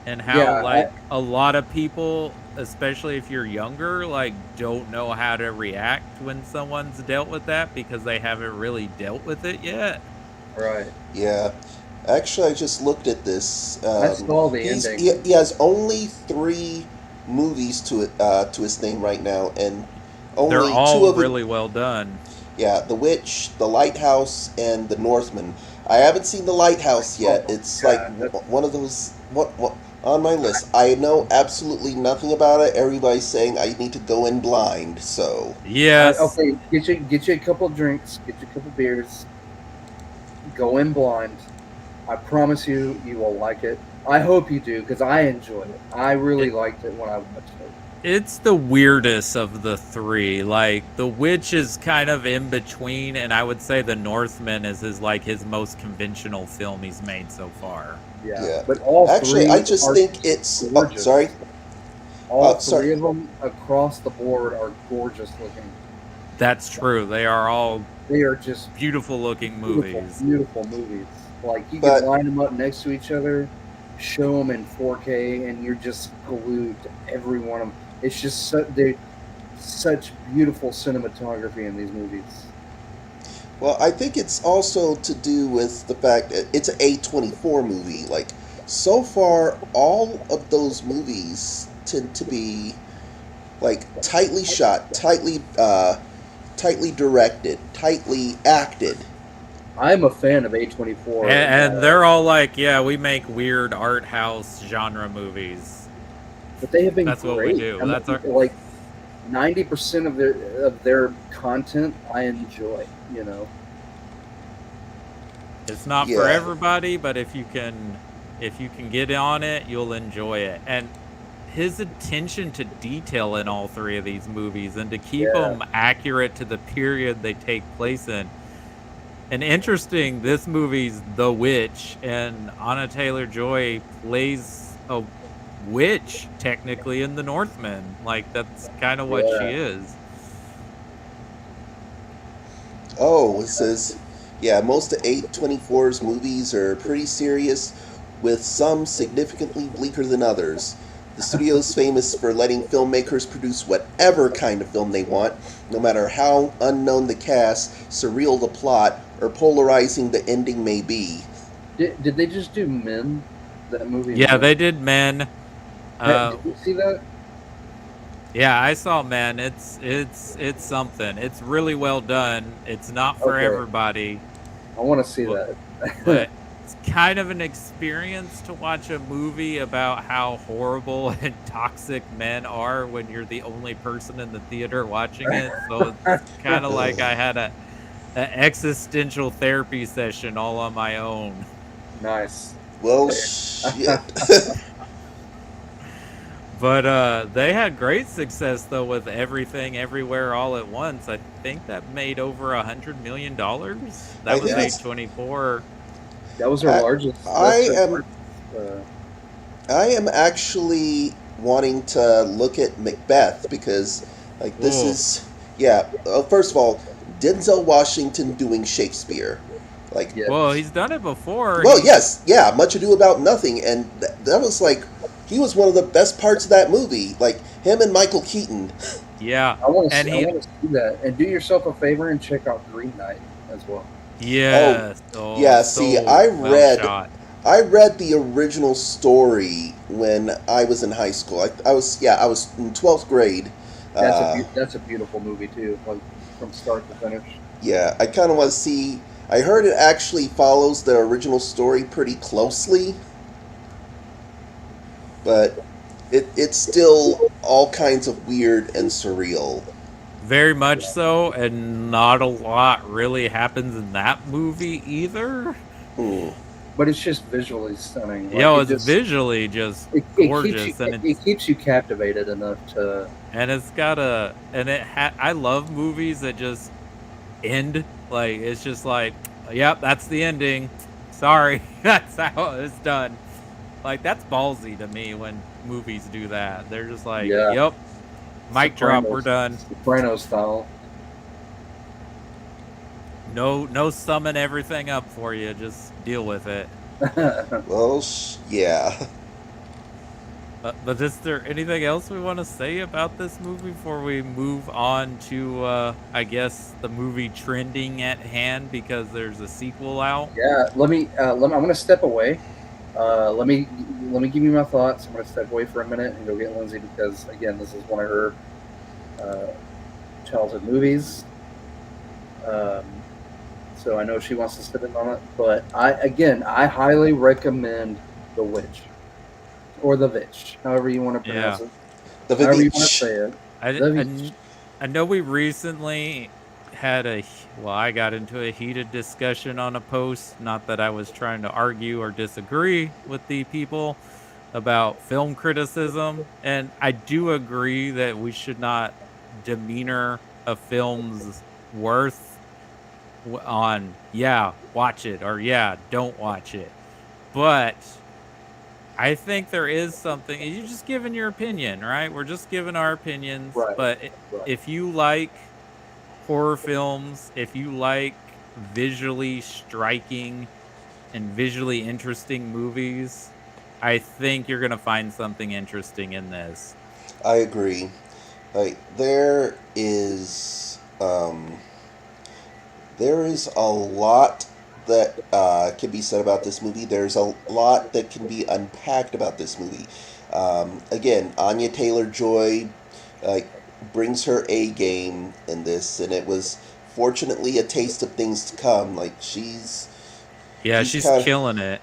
Speaker 3: and how
Speaker 2: Yeah,
Speaker 3: like a lot of people, especially if you're younger, like don't know how to react when someone's dealt with that because they haven't really dealt with it yet.
Speaker 2: right.
Speaker 1: Yeah. Actually, I just looked at this.
Speaker 2: I saw the ending.
Speaker 1: He has only 3 movies to his name right now, and
Speaker 3: They're
Speaker 1: only 2
Speaker 3: all
Speaker 1: of it.
Speaker 3: really well done.
Speaker 1: Yeah, The Witch, The Lighthouse, and The Northman. I haven't seen The Lighthouse yet.
Speaker 2: Oh,
Speaker 1: It's
Speaker 2: God,
Speaker 1: like one of those. What on my list? I know absolutely nothing about it. Everybody's saying I need to go in blind. So
Speaker 3: Yes.
Speaker 2: Okay, get you a couple drinks, get you a couple beers, go in blind. I promise you, you will like it. I hope you do, because I enjoyed it. I really liked it when I watched it.
Speaker 3: It's the weirdest of the 3. Like The Witch is kind of in between, and I would say The Northman is his most conventional film he's made so far.
Speaker 1: yeah.
Speaker 2: But all
Speaker 1: Actually,
Speaker 2: three
Speaker 1: I just
Speaker 2: are
Speaker 1: think it's. Oh,
Speaker 2: gorgeous.
Speaker 1: sorry.
Speaker 2: All
Speaker 1: sorry.
Speaker 2: 3 of them across the board are gorgeous looking.
Speaker 3: That's true. They are all
Speaker 2: They are just
Speaker 3: beautiful looking
Speaker 2: beautiful,
Speaker 3: movies.
Speaker 2: beautiful movies. Like you
Speaker 1: But-
Speaker 2: can line them up next to each other, show them in 4K, and you're just glued to every one of them. It's just such beautiful cinematography in these movies.
Speaker 1: Well, I think it's also to do with the fact that it's an A24 movie. Like, so far, all of those movies tend to be like tightly shot, tightly directed, tightly acted.
Speaker 2: I'm a fan of A24,
Speaker 3: And they're all like, yeah, we make weird art house genre movies.
Speaker 2: but they have been
Speaker 3: That's
Speaker 2: great.
Speaker 3: what we do.
Speaker 2: I mean,
Speaker 3: That's our-
Speaker 2: like 90% of their content I enjoy. You know,
Speaker 3: It's not for
Speaker 1: Yeah.
Speaker 3: everybody, but if you can get on it, you'll enjoy it. And his attention to detail in all 3 of these movies, and to keep
Speaker 2: Yeah.
Speaker 3: them accurate to the period they take place in. And interesting, this movie's The Witch, and Anna Taylor-Joy plays a witch technically in The Northman. Like, that's kind of what
Speaker 2: Yeah.
Speaker 3: she is.
Speaker 1: Oh, it says, yeah, most of A24's movies are pretty serious, with some significantly bleaker than others. The studio is famous for letting filmmakers produce whatever kind of film they want, no matter how unknown the cast, surreal the plot, or polarizing the ending may be.
Speaker 2: did they just do Men? That movie?
Speaker 3: Yeah,
Speaker 2: Men?
Speaker 3: they did Men.
Speaker 2: Did you see that?
Speaker 3: Yeah, I saw Men. It's something. It's really well done. It's not for
Speaker 2: Okay.
Speaker 3: everybody,
Speaker 2: I want to see that.
Speaker 3: but it's kind of an experience to watch a movie about how horrible and toxic men are when you're the only person in the theater watching it. So it's kind of like I had an existential therapy session all on my own.
Speaker 2: Nice.
Speaker 1: Well, shit.
Speaker 3: But they had great success though with Everything Everywhere All at Once. I think that made over $100 million. That was
Speaker 1: Yes.
Speaker 3: A24.
Speaker 2: That was her largest.
Speaker 1: I
Speaker 2: that's her
Speaker 1: am-
Speaker 2: largest,
Speaker 1: I am actually wanting to look at Macbeth because, like, this
Speaker 3: Ooh.
Speaker 1: is, yeah. First of all, Denzel Washington doing Shakespeare, like,
Speaker 2: yeah.
Speaker 3: Well, he's done it before.
Speaker 1: well, yes, yeah, Much Ado About Nothing, and that was like, he was one of the best parts of that movie, like him and Michael Keaton.
Speaker 3: Yeah.
Speaker 2: I want
Speaker 3: and
Speaker 2: to see that. And do yourself a favor and check out Green Knight as well.
Speaker 3: Yes. Oh,
Speaker 1: yeah,
Speaker 3: so
Speaker 1: see, I
Speaker 3: well
Speaker 1: read-
Speaker 3: shot.
Speaker 1: I read the original story when I was in high school. I was in 12th grade.
Speaker 2: That's a beautiful movie too, like from start to finish.
Speaker 1: Yeah, I kind of want to see. I heard it actually follows the original story pretty closely, but it's still all kinds of weird and surreal.
Speaker 3: Very much so, and not a lot really happens in that movie either.
Speaker 1: Hmm.
Speaker 2: But it's just visually stunning. Like,
Speaker 3: Yo,
Speaker 2: it
Speaker 3: it's
Speaker 2: just-
Speaker 3: visually just
Speaker 2: it
Speaker 3: gorgeous,
Speaker 2: keeps you,
Speaker 3: and
Speaker 2: it keeps you captivated enough to.
Speaker 3: and it's got a and it I love movies that just end like it's just like, yep, that's the ending. Sorry, that's how it's done. Like, that's ballsy to me when movies do that. They're just like,
Speaker 2: Yeah.
Speaker 3: yep, mic drop, we're
Speaker 2: Sopranos.
Speaker 3: done.
Speaker 2: Soprano style.
Speaker 3: no summon everything up for you. Just deal with it.
Speaker 1: Well, yeah.
Speaker 3: But is there anything else we want to say about this movie before we move on to, I guess, the movie trending at hand because there's a sequel out?
Speaker 2: Yeah, I'm going to step away. Let me give you my thoughts. I'm going to step away for a minute and go get Lindsay because again, this is one of her uh, childhood movies. Um, so I know she wants to sit in on it, but I highly recommend The Witch or The Vitch, however you want to pronounce
Speaker 3: Yeah.
Speaker 2: it,
Speaker 1: The
Speaker 2: however you want to
Speaker 1: VVitch.
Speaker 2: say it.
Speaker 3: I,
Speaker 2: The
Speaker 3: I,
Speaker 2: Vitch.
Speaker 3: I know we recently had I got into a heated discussion on a post. Not that I was trying to argue or disagree with the people about film criticism. And I do agree that we should not demeanor a film's worth on, yeah, watch it or yeah, don't watch it. But I think there is something. You're just giving your opinion, right? We're just giving our opinions.
Speaker 2: Right,
Speaker 3: But
Speaker 2: right.
Speaker 3: if you like horror films, if you like visually striking and visually interesting movies, I think you're gonna find something interesting in this.
Speaker 1: I agree. Like there is a lot that can be said about this movie. There's a lot that can be unpacked about this movie. Again, Anya Taylor-Joy like brings her A game in this, and it was fortunately a taste of things to come. Like
Speaker 3: Yeah,
Speaker 1: she's
Speaker 3: she's
Speaker 1: kind of.
Speaker 3: killing it.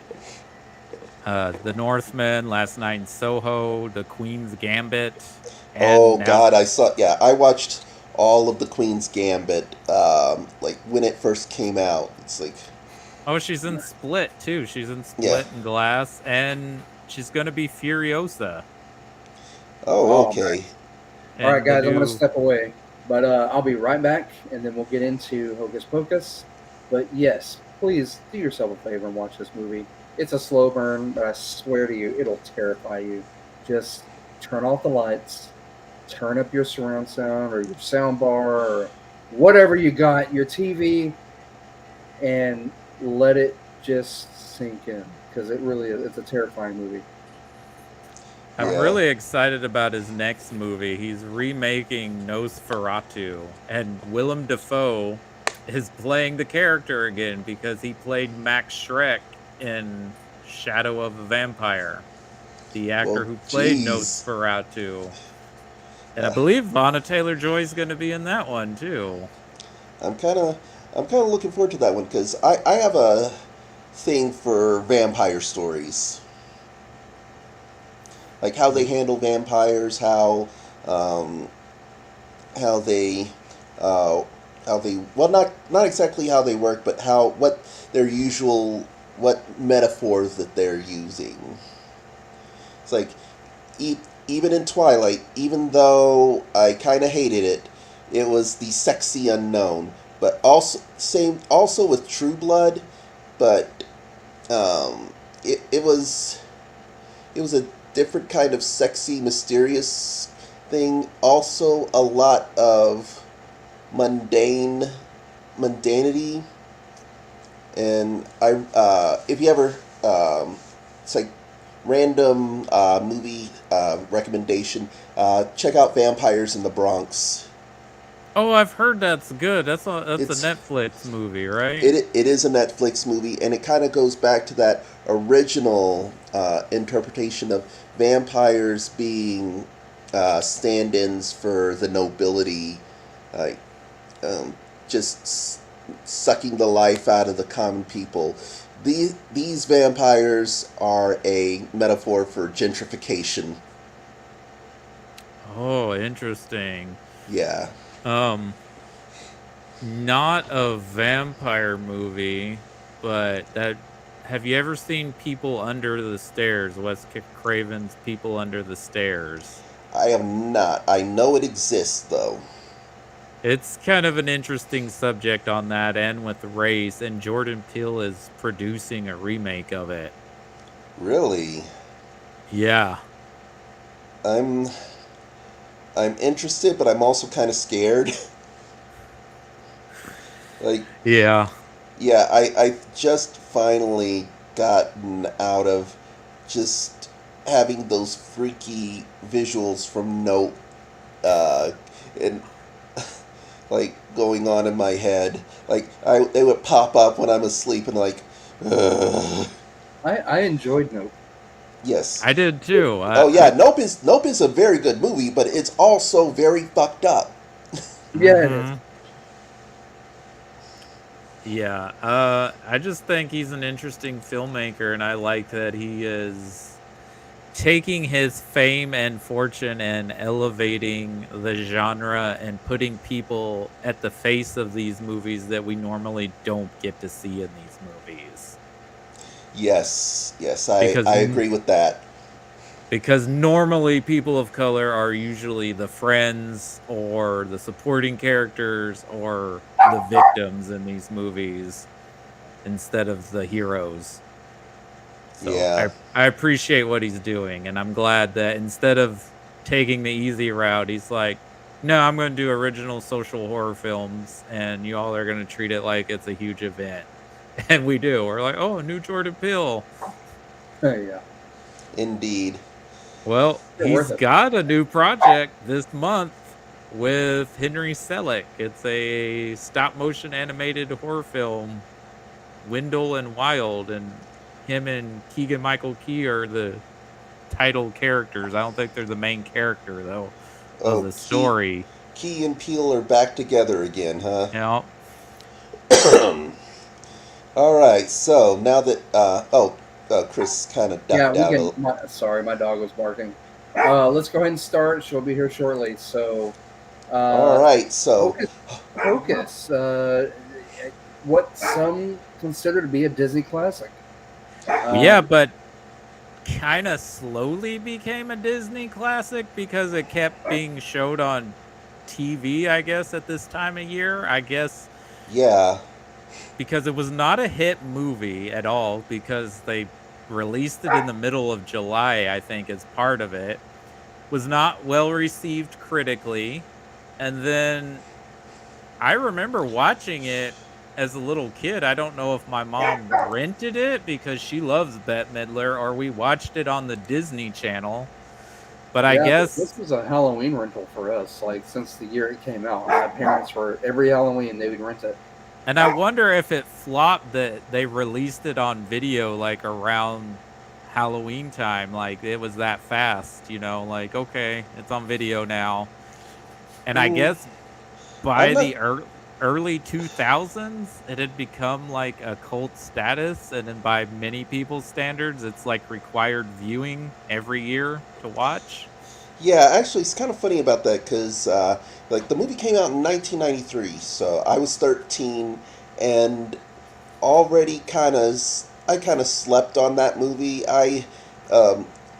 Speaker 3: The Northman, Last Night in Soho, The Queen's Gambit,
Speaker 1: Oh
Speaker 3: and now,
Speaker 1: God, I saw. Yeah, I watched all of the Queen's Gambit. Like when it first came out. It's like,
Speaker 3: oh, she's in Split too. She's in
Speaker 1: yeah.
Speaker 3: Split and Glass, and she's gonna be Furiosa
Speaker 1: Oh,
Speaker 2: Oh,
Speaker 1: okay.
Speaker 2: all right,
Speaker 3: in the
Speaker 2: guys, I'm going to
Speaker 3: new.
Speaker 2: step away, but I'll be right back, and then we'll get into Hocus Pocus. But yes, please do yourself a favor and watch this movie. It's a slow burn, but I swear to you, it'll terrify you. Just turn off the lights, turn up your surround sound or your sound bar or whatever you got, your TV, and let it just sink in because it really is. It's a terrifying movie.
Speaker 3: I'm
Speaker 1: Yeah.
Speaker 3: really excited about his next movie. He's remaking Nosferatu, and Willem Dafoe is playing the character again because he played Max Schreck in Shadow of a Vampire, the actor
Speaker 1: Well,
Speaker 3: who played
Speaker 1: geez.
Speaker 3: Nosferatu. And I
Speaker 1: Uh,
Speaker 3: believe Vonna Taylor-Joy is going to be in that one too.
Speaker 1: I'm kind of, I'm kind of looking forward to that one because I have a thing for vampire stories, like how they handle vampires, um, how they, uh, how they, well, not exactly how they work, but what their usual, what metaphors that they're using. It's like, e- even in Twilight, even though I kind of hated it, it was the sexy unknown. But also with True Blood, but um, it was a different kind of sexy, mysterious thing. Also, a lot of mundane mundanity, and if you ever it's like random movie recommendation. Check out Vampires in the Bronx.
Speaker 3: Oh, I've heard that's good. That's a
Speaker 1: It's
Speaker 3: Netflix movie, right?
Speaker 1: it is a Netflix movie, and it kind of goes back to that original interpretation of vampires being stand-ins for the nobility, like um, just sucking the life out of the common people. These vampires are a metaphor for gentrification.
Speaker 3: Oh, interesting.
Speaker 1: Yeah.
Speaker 3: Um, Not a vampire movie, but that have you ever seen People Under the Stairs? Craven's People Under the Stairs.
Speaker 1: I have not. I know it exists, though.
Speaker 3: It's kind of an interesting subject on that end with race, and Jordan Peele is producing a remake of it.
Speaker 1: Really?
Speaker 3: Yeah.
Speaker 1: I'm I'm interested, but I'm also kind of scared. Like,
Speaker 3: Yeah.
Speaker 1: yeah, I just finally gotten out of just having those freaky visuals from Nope, and like going on in my head. Like they would pop up when I'm asleep and like, ugh.
Speaker 2: I enjoyed Nope.
Speaker 1: Yes.
Speaker 3: I did too.
Speaker 1: Oh yeah, Nope is a very good movie, but it's also very fucked up.
Speaker 2: Yeah, it is.
Speaker 3: Mhm. Yeah, I just think he's an interesting filmmaker, and I like that he is taking his fame and fortune and elevating the genre and putting people at the face of these movies that we normally don't get to see in these movies.
Speaker 1: Yes,
Speaker 3: Because
Speaker 1: I agree with that.
Speaker 3: because normally people of color are usually the friends or the supporting characters or the victims in these movies instead of the heroes. So
Speaker 1: Yeah.
Speaker 3: I appreciate what he's doing, and I'm glad that instead of taking the easy route, he's like, no, I'm going to do original social horror films, and you all are going to treat it like it's a huge event. And we do. We're like, oh, a new Jordan Peele.
Speaker 2: Yeah,
Speaker 1: Indeed.
Speaker 3: Well,
Speaker 2: they're worth
Speaker 3: he's
Speaker 2: it.
Speaker 3: got a new project this month with Henry Selick. It's a stop motion animated horror film, Wendell and Wild, and him and Keegan Michael Key are the title characters. I don't think they're the main character though of
Speaker 1: Oh,
Speaker 3: the story.
Speaker 1: Key and Peele are back together again, huh?
Speaker 3: You know,
Speaker 1: All right. So now that Chris kind of
Speaker 2: Yeah,
Speaker 1: ducked
Speaker 2: we
Speaker 1: out.
Speaker 2: can. Sorry, my dog was barking. Let's go ahead and start. She'll be here shortly. So,
Speaker 1: All right. So
Speaker 2: Hocus Pocus, what some consider to be a Disney classic.
Speaker 3: yeah, but kind of slowly became a Disney classic because it kept being showed on TV, I guess, at this time of year. I guess
Speaker 1: yeah,
Speaker 3: because it was not a hit movie at all because they released it in the middle of July, I think, as part of it. Was not well received critically. And then I remember watching it as a little kid. I don't know if my mom rented it because she loves Bette Midler or we watched it on the Disney Channel. But I
Speaker 2: Yeah, but
Speaker 3: guess,
Speaker 2: this was a Halloween rental for us. Like since the year it came out, my parents were every Halloween they would rent it.
Speaker 3: and I wonder if it flopped that they released it on video like around Halloween time. Like it was that fast, like, okay, it's on video now. And I
Speaker 1: Mm,
Speaker 3: guess
Speaker 1: I'm
Speaker 3: by
Speaker 1: not.
Speaker 3: the early 2000s, it had become like a cult status. And then by many people's standards, it's like required viewing every year to watch.
Speaker 1: Yeah, actually, it's kind of funny about that because like the movie came out in 1993, so I was 13, and already I kind of slept on that movie. I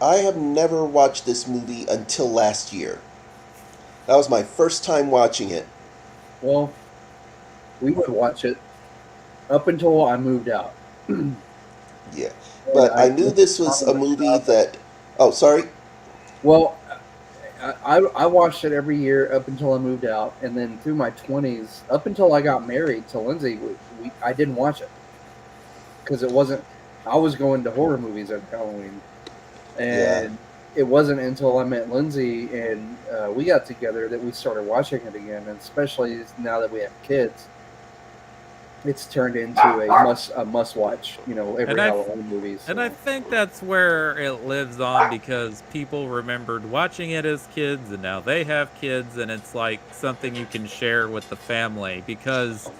Speaker 1: have never watched this movie until last year. That was my first time watching it.
Speaker 2: Well, we would watch it up until I moved out. And
Speaker 1: Yeah, but I knew this was a movie that. Oh, sorry.
Speaker 2: Well, I watched it every year up until I moved out, and then through my 20s, up until I got married to Lindsay, I didn't watch it because it wasn't. I was going to horror movies at Halloween,
Speaker 1: Yeah,
Speaker 2: and it wasn't until I met Lindsay and we got together that we started watching it again. And especially now that we have kids, it's turned into a must watch. Every
Speaker 3: And I
Speaker 2: Halloween movie.
Speaker 3: and I
Speaker 2: So.
Speaker 3: think that's where it lives on because people remembered watching it as kids and now they have kids and it's like something you can share with the family because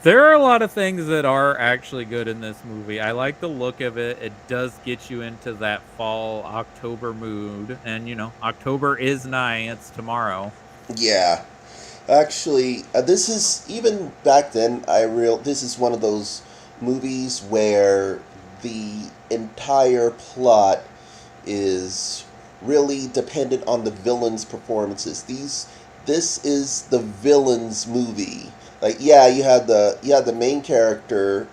Speaker 3: there are a lot of things that are actually good in this movie. I like the look of it. It does get you into that fall October mood. And, October is nigh. It's tomorrow.
Speaker 1: yeah. Actually, this is even back then. This is one of those movies where the entire plot is really dependent on the villain's performances. This is the villain's movie. Like, yeah, you had the main character,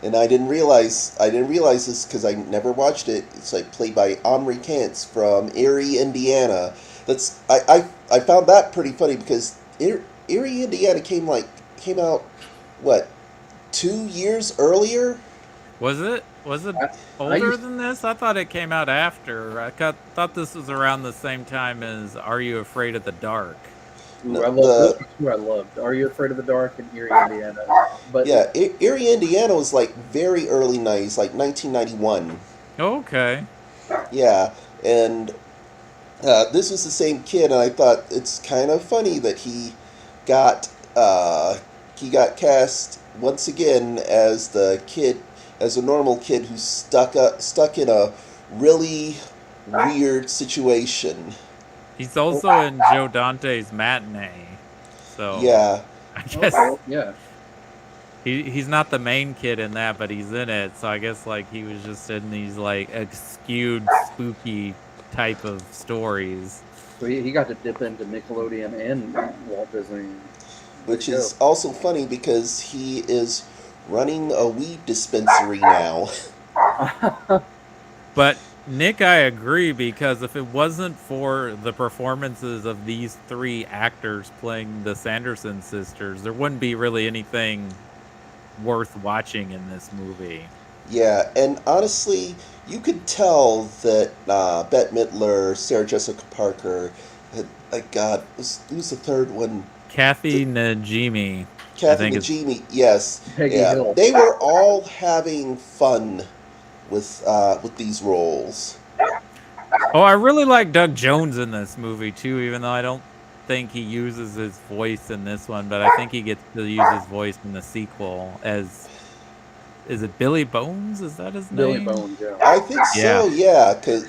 Speaker 1: and I didn't realize this because I never watched it. It's like played by Omri Kantz from Erie, Indiana. I found that pretty funny because Erie, Indiana came out, what, 2 years earlier?
Speaker 3: Was it
Speaker 2: I
Speaker 3: older
Speaker 2: used
Speaker 3: than this? I thought it came out after. Thought this was around the same time as Are You Afraid of the Dark?
Speaker 1: No,
Speaker 2: Ooh, I love those
Speaker 1: the
Speaker 2: are two I loved. Are You Afraid of the Dark and Erie, Indiana? But
Speaker 1: Yeah, Erie, Indiana was like very early 90s, like 1991.
Speaker 3: Okay.
Speaker 1: Yeah, and this was the same kid, and I thought it's kind of funny that got he got cast once again as the kid, as a normal kid who's stuck in a really weird situation.
Speaker 3: He's also in Joe Dante's Matinee. So
Speaker 1: Yeah,
Speaker 3: I
Speaker 2: okay,
Speaker 3: guess
Speaker 2: well, yeah.
Speaker 3: he's not the main kid in that, but he's in it. So I guess like he was just in these like skewed, spooky type of stories.
Speaker 2: So he got to dip into Nickelodeon and Walt Disney. Way
Speaker 1: which
Speaker 2: to go.
Speaker 1: is also funny because he is running a weed dispensary now.
Speaker 3: But Nick, I agree, because if it wasn't for the performances of these three actors playing the Sanderson sisters, there wouldn't be really anything worth watching in this movie.
Speaker 1: Yeah, and honestly, you could tell that Bette Midler, Sarah Jessica Parker, God, who's the third one?
Speaker 3: Kathy Najimy, I
Speaker 1: Kathy
Speaker 3: think it's
Speaker 1: Najimy. Yes,
Speaker 2: Peggy
Speaker 1: yeah,
Speaker 2: Hill.
Speaker 1: they were all having fun with these roles.
Speaker 3: Oh, I really like Doug Jones in this movie too, even though I don't think he uses his voice in this one, but I think he gets to use his voice in the sequel as, is it Billy Bones? Is that his
Speaker 2: Billy
Speaker 3: name?
Speaker 2: Bones, yeah.
Speaker 1: I think so. Yeah, because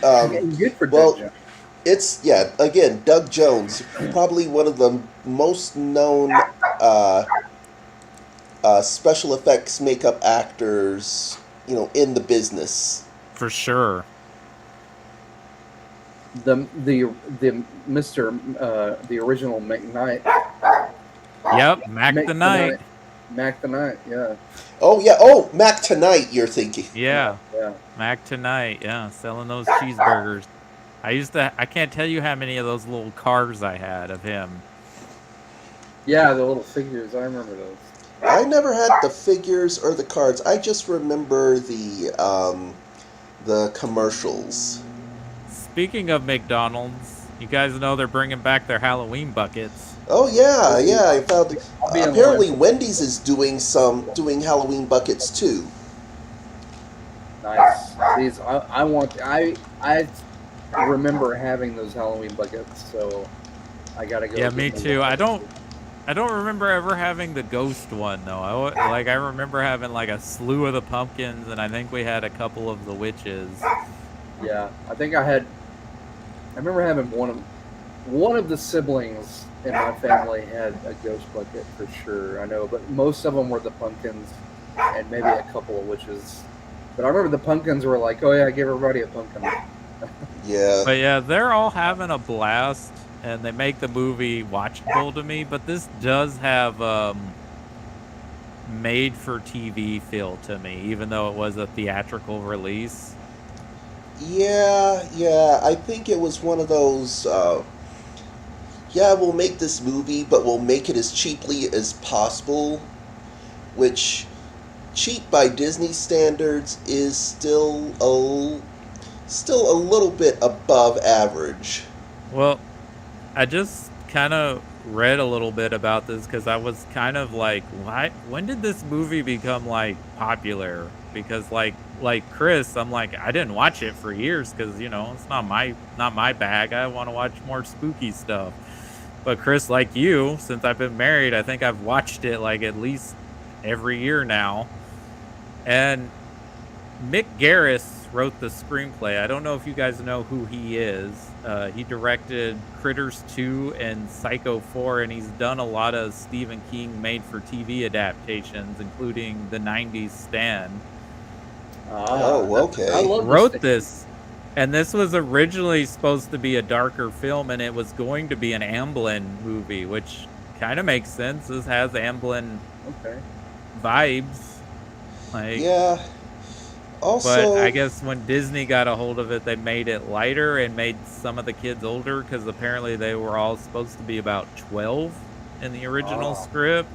Speaker 2: Good for
Speaker 1: well,
Speaker 2: Doug Jones.
Speaker 1: it's again, Doug Jones, probably one of the most known special effects makeup actors, in the business.
Speaker 3: For sure.
Speaker 2: The Mr. The original McKnight.
Speaker 3: Yep, Mac the Knight.
Speaker 2: Mac the Knight, yeah.
Speaker 1: Oh yeah. Oh, Mac Tonight. You're thinking.
Speaker 3: Yeah,
Speaker 2: Yeah.
Speaker 3: Mac Tonight. Yeah, selling those cheeseburgers. I can't tell you how many of those little cars I had of him.
Speaker 2: Yeah, the little figures, I remember those.
Speaker 1: I never had the figures or the cards. I just remember the commercials.
Speaker 3: Speaking of McDonald's, you guys know they're bringing back their Halloween buckets.
Speaker 1: Oh yeah. I found.
Speaker 2: I'll be in
Speaker 1: Apparently,
Speaker 2: line.
Speaker 1: Wendy's is doing Halloween buckets too.
Speaker 2: Nice. These I remember having those Halloween buckets, so I gotta go.
Speaker 3: Yeah,
Speaker 2: get
Speaker 3: me
Speaker 2: them.
Speaker 3: too. I don't remember ever having the ghost one though. I remember having like a slew of the pumpkins, and I think we had a couple of the witches.
Speaker 2: Yeah, I think I remember having one of the siblings in my family had a ghost bucket for sure. I know, but most of them were the pumpkins and maybe a couple of witches. But I remember the pumpkins were like, oh yeah, give everybody a pumpkin.
Speaker 1: Yeah.
Speaker 3: But yeah, they're all having a blast, and they make the movie watchable to me. But this does have made for TV feel to me, even though it was a theatrical release.
Speaker 1: Yeah. I think it was one of those. We'll make this movie, but we'll make it as cheaply as possible. Which, cheap by Disney standards, is still a little bit above average.
Speaker 3: Well, I just kind of read a little bit about this because I was kind of like, why? When did this movie become like popular? Because like Chris, I'm like, I didn't watch it for years because it's not my bag. I want to watch more spooky stuff. But Chris, like you, since I've been married, I think I've watched it like at least every year now. And Mick Garris wrote the screenplay. I don't know if you guys know who he is. He directed Critters 2 and Psycho 4, and he's done a lot of Stephen King made-for-TV adaptations, including the 90s Stand.
Speaker 1: Okay.
Speaker 2: I love
Speaker 3: Wrote this, and this was originally supposed to be a darker film, and it was going to be an Amblin movie, which kind of makes sense. This has Amblin vibes. Like,
Speaker 1: Yeah. Also,
Speaker 3: but I guess when Disney got a hold of it, they made it lighter and made some of the kids older because apparently they were all supposed to be about 12 in the original script.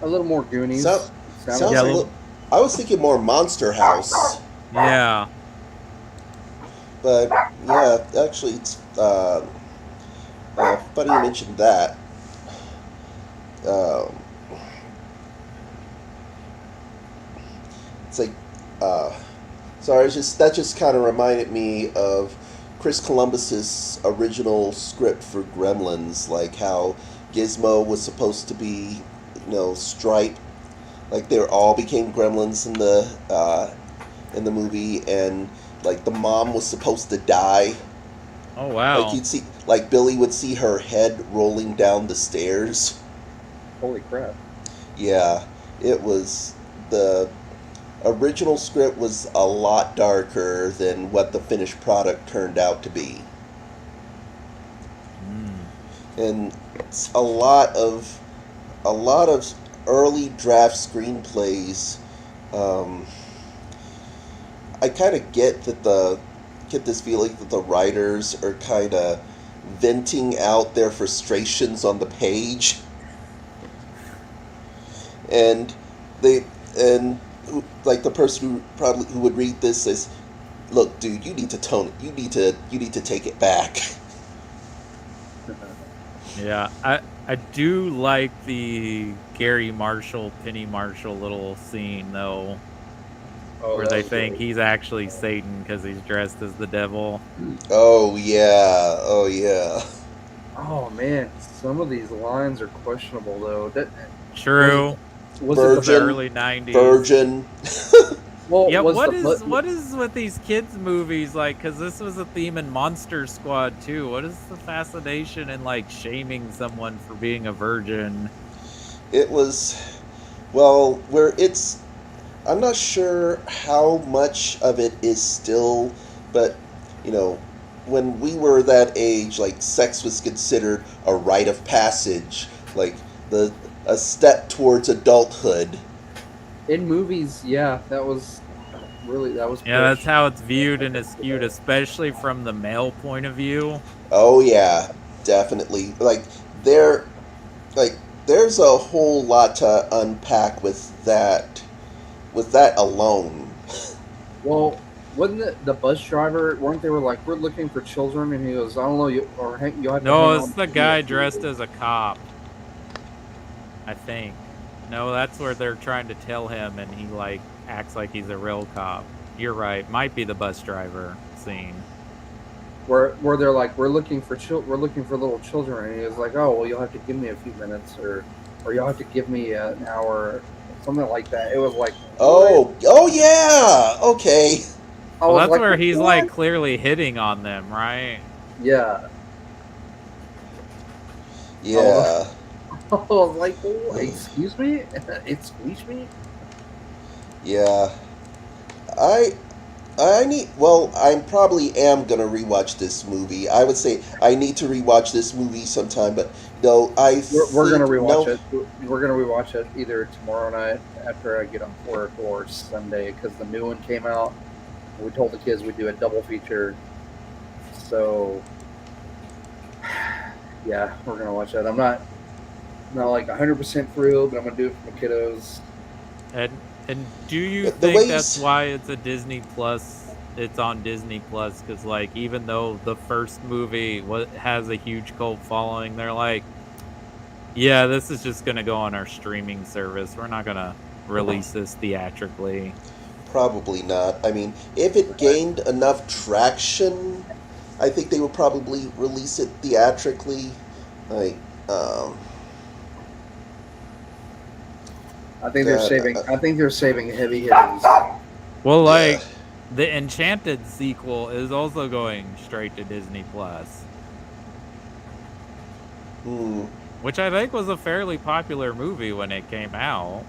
Speaker 2: A little more Goonies.
Speaker 1: Sounds
Speaker 2: Sounded
Speaker 3: Yeah,
Speaker 1: a
Speaker 2: like-
Speaker 1: little. I was thinking more Monster House,
Speaker 3: Yeah.
Speaker 1: but yeah, actually, it's funny you mentioned that. Um, it's like, sorry, it's just that just kind of reminded me of Chris Columbus's original script for Gremlins, like how Gizmo was supposed to be, Stripe, like they all became Gremlins in the movie, and like the mom was supposed to die.
Speaker 3: Oh
Speaker 1: Like
Speaker 3: wow.
Speaker 1: you'd see, like Billy would see her head rolling down the stairs.
Speaker 2: Holy crap!
Speaker 1: Yeah, it was the original script was a lot darker than what the finished product turned out to be. And it's a lot of early draft screenplays. I kind of get this feeling that the writers are kind of venting out their frustrations on the page, and they and like the person who would read this says, "Look, dude, you need to tone it. You need to take it back."
Speaker 3: Yeah, I do like the Gary Marshall, Penny Marshall little scene though,
Speaker 2: Oh,
Speaker 3: where
Speaker 2: that
Speaker 3: they
Speaker 2: was
Speaker 3: think
Speaker 2: great.
Speaker 3: he's actually Satan because he's dressed as the devil.
Speaker 1: Oh yeah, oh yeah.
Speaker 2: Oh man, some of these lines are questionable though.
Speaker 3: True.
Speaker 2: Was
Speaker 3: It
Speaker 2: it
Speaker 3: was the
Speaker 1: Virgin.
Speaker 3: early '90s.
Speaker 1: Virgin.
Speaker 2: well?
Speaker 3: Yeah,
Speaker 2: was
Speaker 3: what is with these kids movies like? Because this was a theme in Monster Squad too. What is the fascination in like shaming someone for being a virgin?
Speaker 1: It was, well, where it's, I'm not sure how much of it is still, but, when we were that age, like, sex was considered a rite of passage, like, a step towards adulthood.
Speaker 2: in movies? Yeah, that was
Speaker 3: Yeah, that's
Speaker 2: pushed.
Speaker 3: how it's viewed and is skewed, especially from the male point of view.
Speaker 1: Oh, yeah, definitely. There, there's a whole lot to unpack with that alone.
Speaker 2: Well, wasn't it the bus driver? Weren't they were like, we're looking for children, and he goes, I don't know, you or hang, you have to
Speaker 3: No,
Speaker 2: hang
Speaker 3: it's
Speaker 2: on
Speaker 3: the
Speaker 2: to me
Speaker 3: guy
Speaker 2: if you-"
Speaker 3: dressed as a cop. I think. No, that's where they're trying to tell him, and he like acts like he's a real cop. You're right. Might be the bus driver scene.
Speaker 2: where they're like, we're looking for little children, and he was like, oh well, you'll have to give me a few minutes, or you'll have to give me an hour, something like that. It was like,
Speaker 1: Oh yeah, okay.
Speaker 2: I
Speaker 3: Well,
Speaker 2: was
Speaker 3: that's
Speaker 2: like,
Speaker 3: where he's
Speaker 2: what?
Speaker 3: like clearly hitting on them, right?
Speaker 2: Yeah.
Speaker 1: Yeah.
Speaker 2: I was like, oh, excuse me, excuse me.
Speaker 1: Yeah. I need. Well, I probably am gonna rewatch this movie. I would say I need to rewatch this movie sometime, but no,
Speaker 2: We're gonna
Speaker 1: think-
Speaker 2: rewatch
Speaker 1: no,
Speaker 2: it. We're gonna rewatch it either tomorrow night after I get off work or Sunday because the new one came out. We told the kids we'd do a double feature, so yeah, we're gonna watch that. I'm not like 100% thrilled, but I'm gonna do it for the kiddos.
Speaker 3: And do you
Speaker 1: The
Speaker 3: think
Speaker 1: ways-
Speaker 3: that's why it's a Disney Plus? It's on Disney Plus because, like, even though the first movie has a huge cult following, they're like, yeah, this is just gonna go on our streaming service. We're not gonna release this theatrically.
Speaker 1: probably not. I mean, if it gained enough traction, I think they would probably release it theatrically. Like,
Speaker 2: I think they're
Speaker 1: Uh,
Speaker 2: saving. I think they're saving heavy hitters.
Speaker 3: Well,
Speaker 1: Yeah.
Speaker 3: like, the Enchanted sequel is also going straight to Disney Plus, which I think was a fairly popular movie when it came out.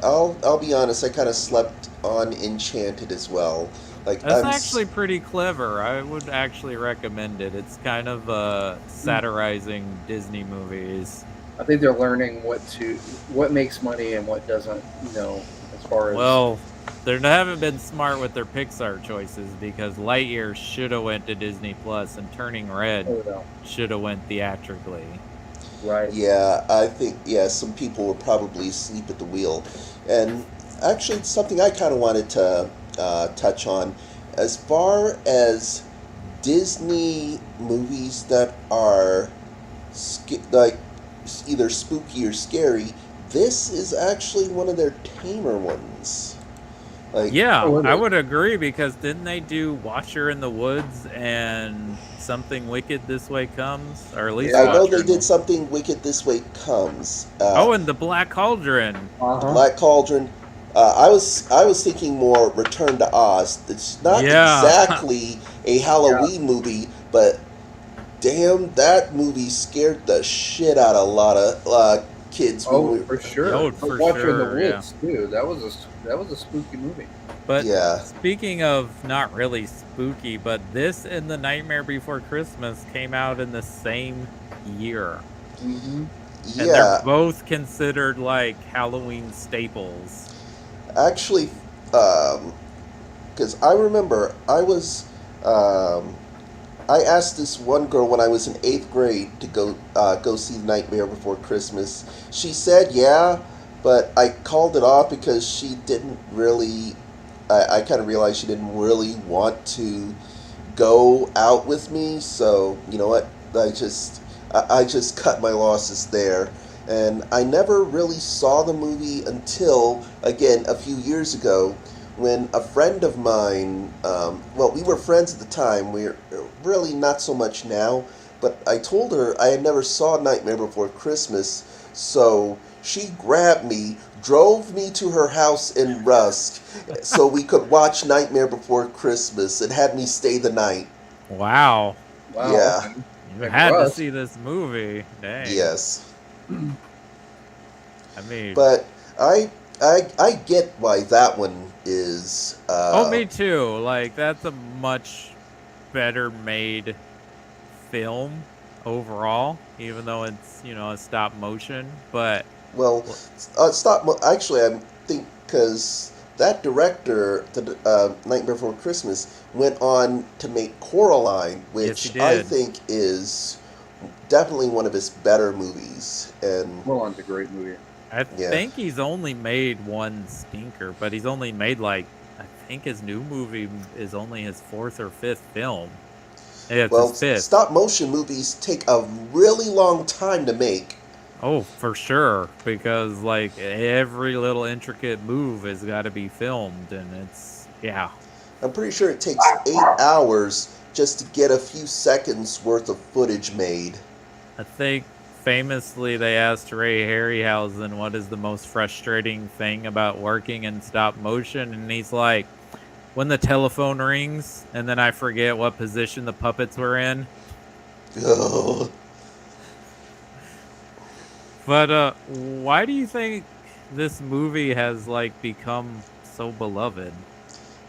Speaker 1: I'll be honest. I kind of slept on Enchanted as well. Like,
Speaker 3: That's actually pretty clever. I would actually recommend it. It's kind of satirizing Disney movies.
Speaker 2: I think they're learning what makes money and what doesn't. As far as
Speaker 3: Well, they haven't been smart with their Pixar choices because Lightyear should have went to Disney Plus and Turning Red
Speaker 2: I don't know.
Speaker 3: should have went theatrically.
Speaker 2: Right.
Speaker 1: Yeah, I think, some people were probably asleep at the wheel. And actually, it's something I kind of wanted to touch on. As far as Disney movies that are like either spooky or scary, this is actually one of their tamer ones. Like,
Speaker 3: Yeah,
Speaker 2: Oh, it
Speaker 3: I
Speaker 2: is.
Speaker 3: would agree because didn't they do Watcher in the Woods and Something Wicked This Way Comes? Or at least
Speaker 1: I
Speaker 2: Yeah.
Speaker 1: know
Speaker 3: Watcher
Speaker 1: they
Speaker 3: in the
Speaker 1: did something wicked this way comes.
Speaker 3: Oh, and the Black Cauldron.
Speaker 1: The
Speaker 2: Uh-huh.
Speaker 1: Black Cauldron. I was thinking more Return to Oz. It's not
Speaker 3: Yeah.
Speaker 1: exactly a Halloween movie, but damn, that movie scared the shit out of a lot of kids when
Speaker 2: Oh,
Speaker 1: we.
Speaker 2: for sure.
Speaker 3: Oh,
Speaker 2: The
Speaker 3: for
Speaker 2: Watcher in the
Speaker 3: sure, yeah.
Speaker 2: Woods too. That was a spooky movie.
Speaker 3: But
Speaker 1: Yeah.
Speaker 3: speaking of not really spooky, but this and The Nightmare Before Christmas came out in the same year.
Speaker 2: Mm-hmm.
Speaker 3: And they're
Speaker 1: Yeah,
Speaker 3: both considered like Halloween staples.
Speaker 1: actually, because I remember um, I asked this one girl when I was in 8th grade to go see Nightmare Before Christmas. She said yeah, but I called it off because she didn't really. I kind of realized she didn't really want to go out with me. So you know what? I just cut my losses there. And I never really saw the movie until, again, a few years ago when a friend of mine, well, we were friends at the time, we're really not so much now, but I told her I had never saw Nightmare Before Christmas, so she grabbed me, drove me to her house in Rusk so we could watch Nightmare Before Christmas and had me stay the night.
Speaker 3: Wow.
Speaker 2: Wow.
Speaker 1: Yeah.
Speaker 2: Okay.
Speaker 3: You
Speaker 2: Like
Speaker 3: had to
Speaker 2: Russ.
Speaker 3: see this movie. Dang.
Speaker 1: Yes.
Speaker 3: I mean,
Speaker 1: But I get why that one is.
Speaker 3: oh, me too. Like, that's a much better made film overall, even though it's, a stop motion. But,
Speaker 1: Well,
Speaker 3: well,
Speaker 1: Actually, I think because that director, the Nightmare Before Christmas, went on to make Coraline,
Speaker 3: yes, he
Speaker 1: which I
Speaker 3: did.
Speaker 1: think is definitely one of his better movies. And
Speaker 2: Coraline's a great movie.
Speaker 3: I
Speaker 1: yeah,
Speaker 3: think he's only made one stinker, but he's only made, like, I think his new movie is only his fourth or fifth film. Yeah, it's
Speaker 1: well,
Speaker 3: his fifth.
Speaker 1: stop motion movies take a really long time to make.
Speaker 3: Oh, for sure, because like every little intricate move has got to be filmed, and yeah.
Speaker 1: I'm pretty sure it takes 8 hours just to get a few seconds worth of footage made.
Speaker 3: I think famously they asked Ray Harryhausen what is the most frustrating thing about working in stop motion, and he's like, when the telephone rings and then I forget what position the puppets were in.
Speaker 1: Ugh.
Speaker 3: But why do you think this movie has like become so beloved?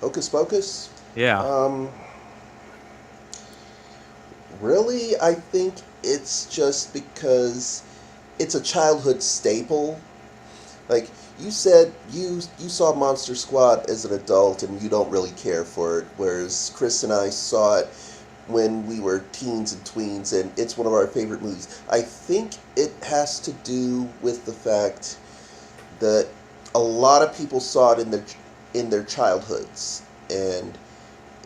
Speaker 1: Hocus Pocus?
Speaker 3: Yeah.
Speaker 1: Um, Really, I think it's just because it's a childhood staple. Like you said, you saw Monster Squad as an adult and you don't really care for it, whereas Chris and I saw it when we were teens and tweens, and it's one of our favorite movies. I think it has to do with the fact that a lot of people saw it in their childhoods, and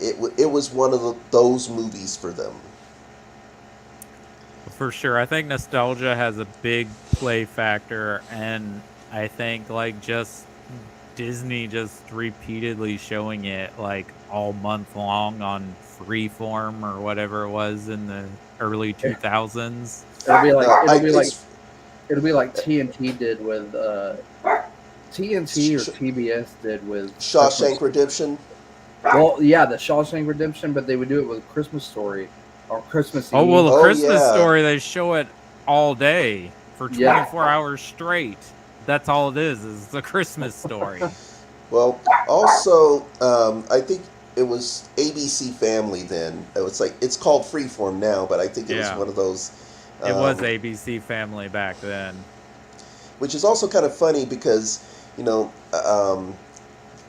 Speaker 1: it was one of those movies for them.
Speaker 3: For sure. I think nostalgia has a big play factor, and I think like just Disney just repeatedly showing it like all month long on Freeform or whatever it was in the early 2000s.
Speaker 2: It'll be like
Speaker 1: No,
Speaker 2: it'll be like TNT did with TNT or TBS did with
Speaker 1: Shawshank
Speaker 2: Christmas.
Speaker 1: Redemption.
Speaker 2: Well, yeah, the Shawshank Redemption, but they would do it with Christmas Story or Christmas
Speaker 3: Oh,
Speaker 2: Eve.
Speaker 3: well, the
Speaker 1: Oh,
Speaker 3: Christmas
Speaker 1: yeah.
Speaker 3: Story, they show it all day for 24
Speaker 2: Yeah.
Speaker 3: hours straight. That's all it is the Christmas Story.
Speaker 1: Well, also, I think it was ABC Family then. It's called Freeform now, but I think it was
Speaker 3: Yeah.
Speaker 1: one of those.
Speaker 3: It was
Speaker 1: um,
Speaker 3: ABC Family back then.
Speaker 1: Which is also kind of funny because, you know,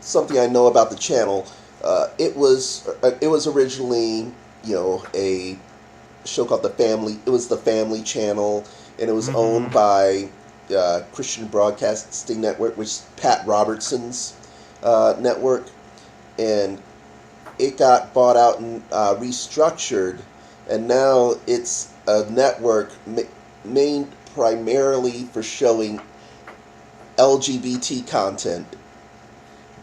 Speaker 1: something I know about the channel. It was originally, a show called The Family. It was the Family Channel, and it was owned by Christian Broadcasting Network, which is Pat Robertson's network, and it got bought out and restructured, and now it's a network made primarily for showing LGBT content.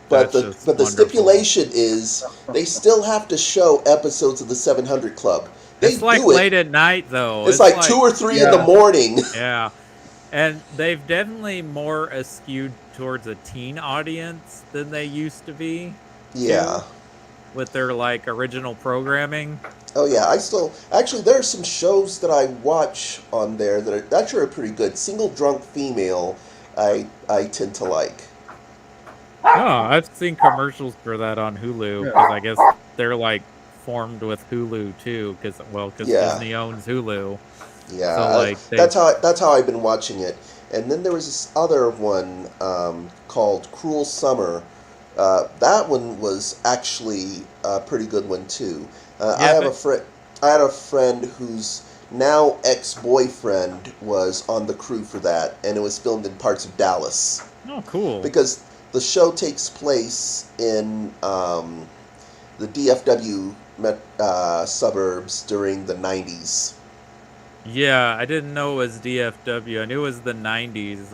Speaker 1: But
Speaker 3: That's just
Speaker 1: the
Speaker 3: wonderful.
Speaker 1: stipulation is they still have to show episodes of the 700 Club. They
Speaker 3: It's like
Speaker 1: do it.
Speaker 3: late at night, though.
Speaker 1: It's like 2 or 3 in the
Speaker 2: Yeah.
Speaker 1: morning.
Speaker 3: Yeah. And they've definitely more skewed towards a teen audience than they used to be.
Speaker 1: Yeah.
Speaker 3: With their like original programming.
Speaker 1: Oh yeah, actually there are some shows that I watch on there that are pretty good. Single Drunk Female, I tend to like.
Speaker 3: Oh, I've seen commercials for that on Hulu because I guess they're like formed with Hulu too, because
Speaker 1: Yeah.
Speaker 3: Disney owns Hulu.
Speaker 1: Yeah,
Speaker 3: So like
Speaker 1: that's how I've been watching it. And then there was this other one called Cruel Summer. That one was actually a pretty good one too. I had a friend whose now ex-boyfriend was on the crew for that, and it was filmed in parts of Dallas.
Speaker 3: Oh, cool.
Speaker 1: Because the show takes place in the DFW suburbs during the 90s.
Speaker 3: Yeah, I didn't know it was DFW. I knew it was the 90s.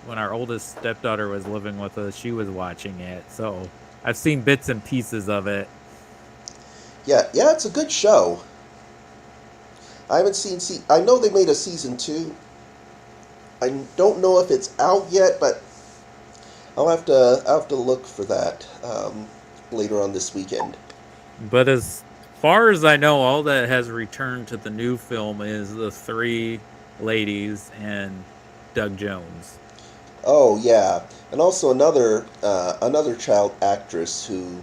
Speaker 3: When our oldest stepdaughter was living with us, she was watching it. So I've seen bits and pieces of it.
Speaker 1: Yeah, it's a good show. I haven't seen. I know they made a season 2. I don't know if it's out yet, but I'll have to look for that later on this weekend.
Speaker 3: But as far as I know, all that has returned to the new film is the 3 ladies and Doug Jones.
Speaker 1: Oh yeah, and also another child actress who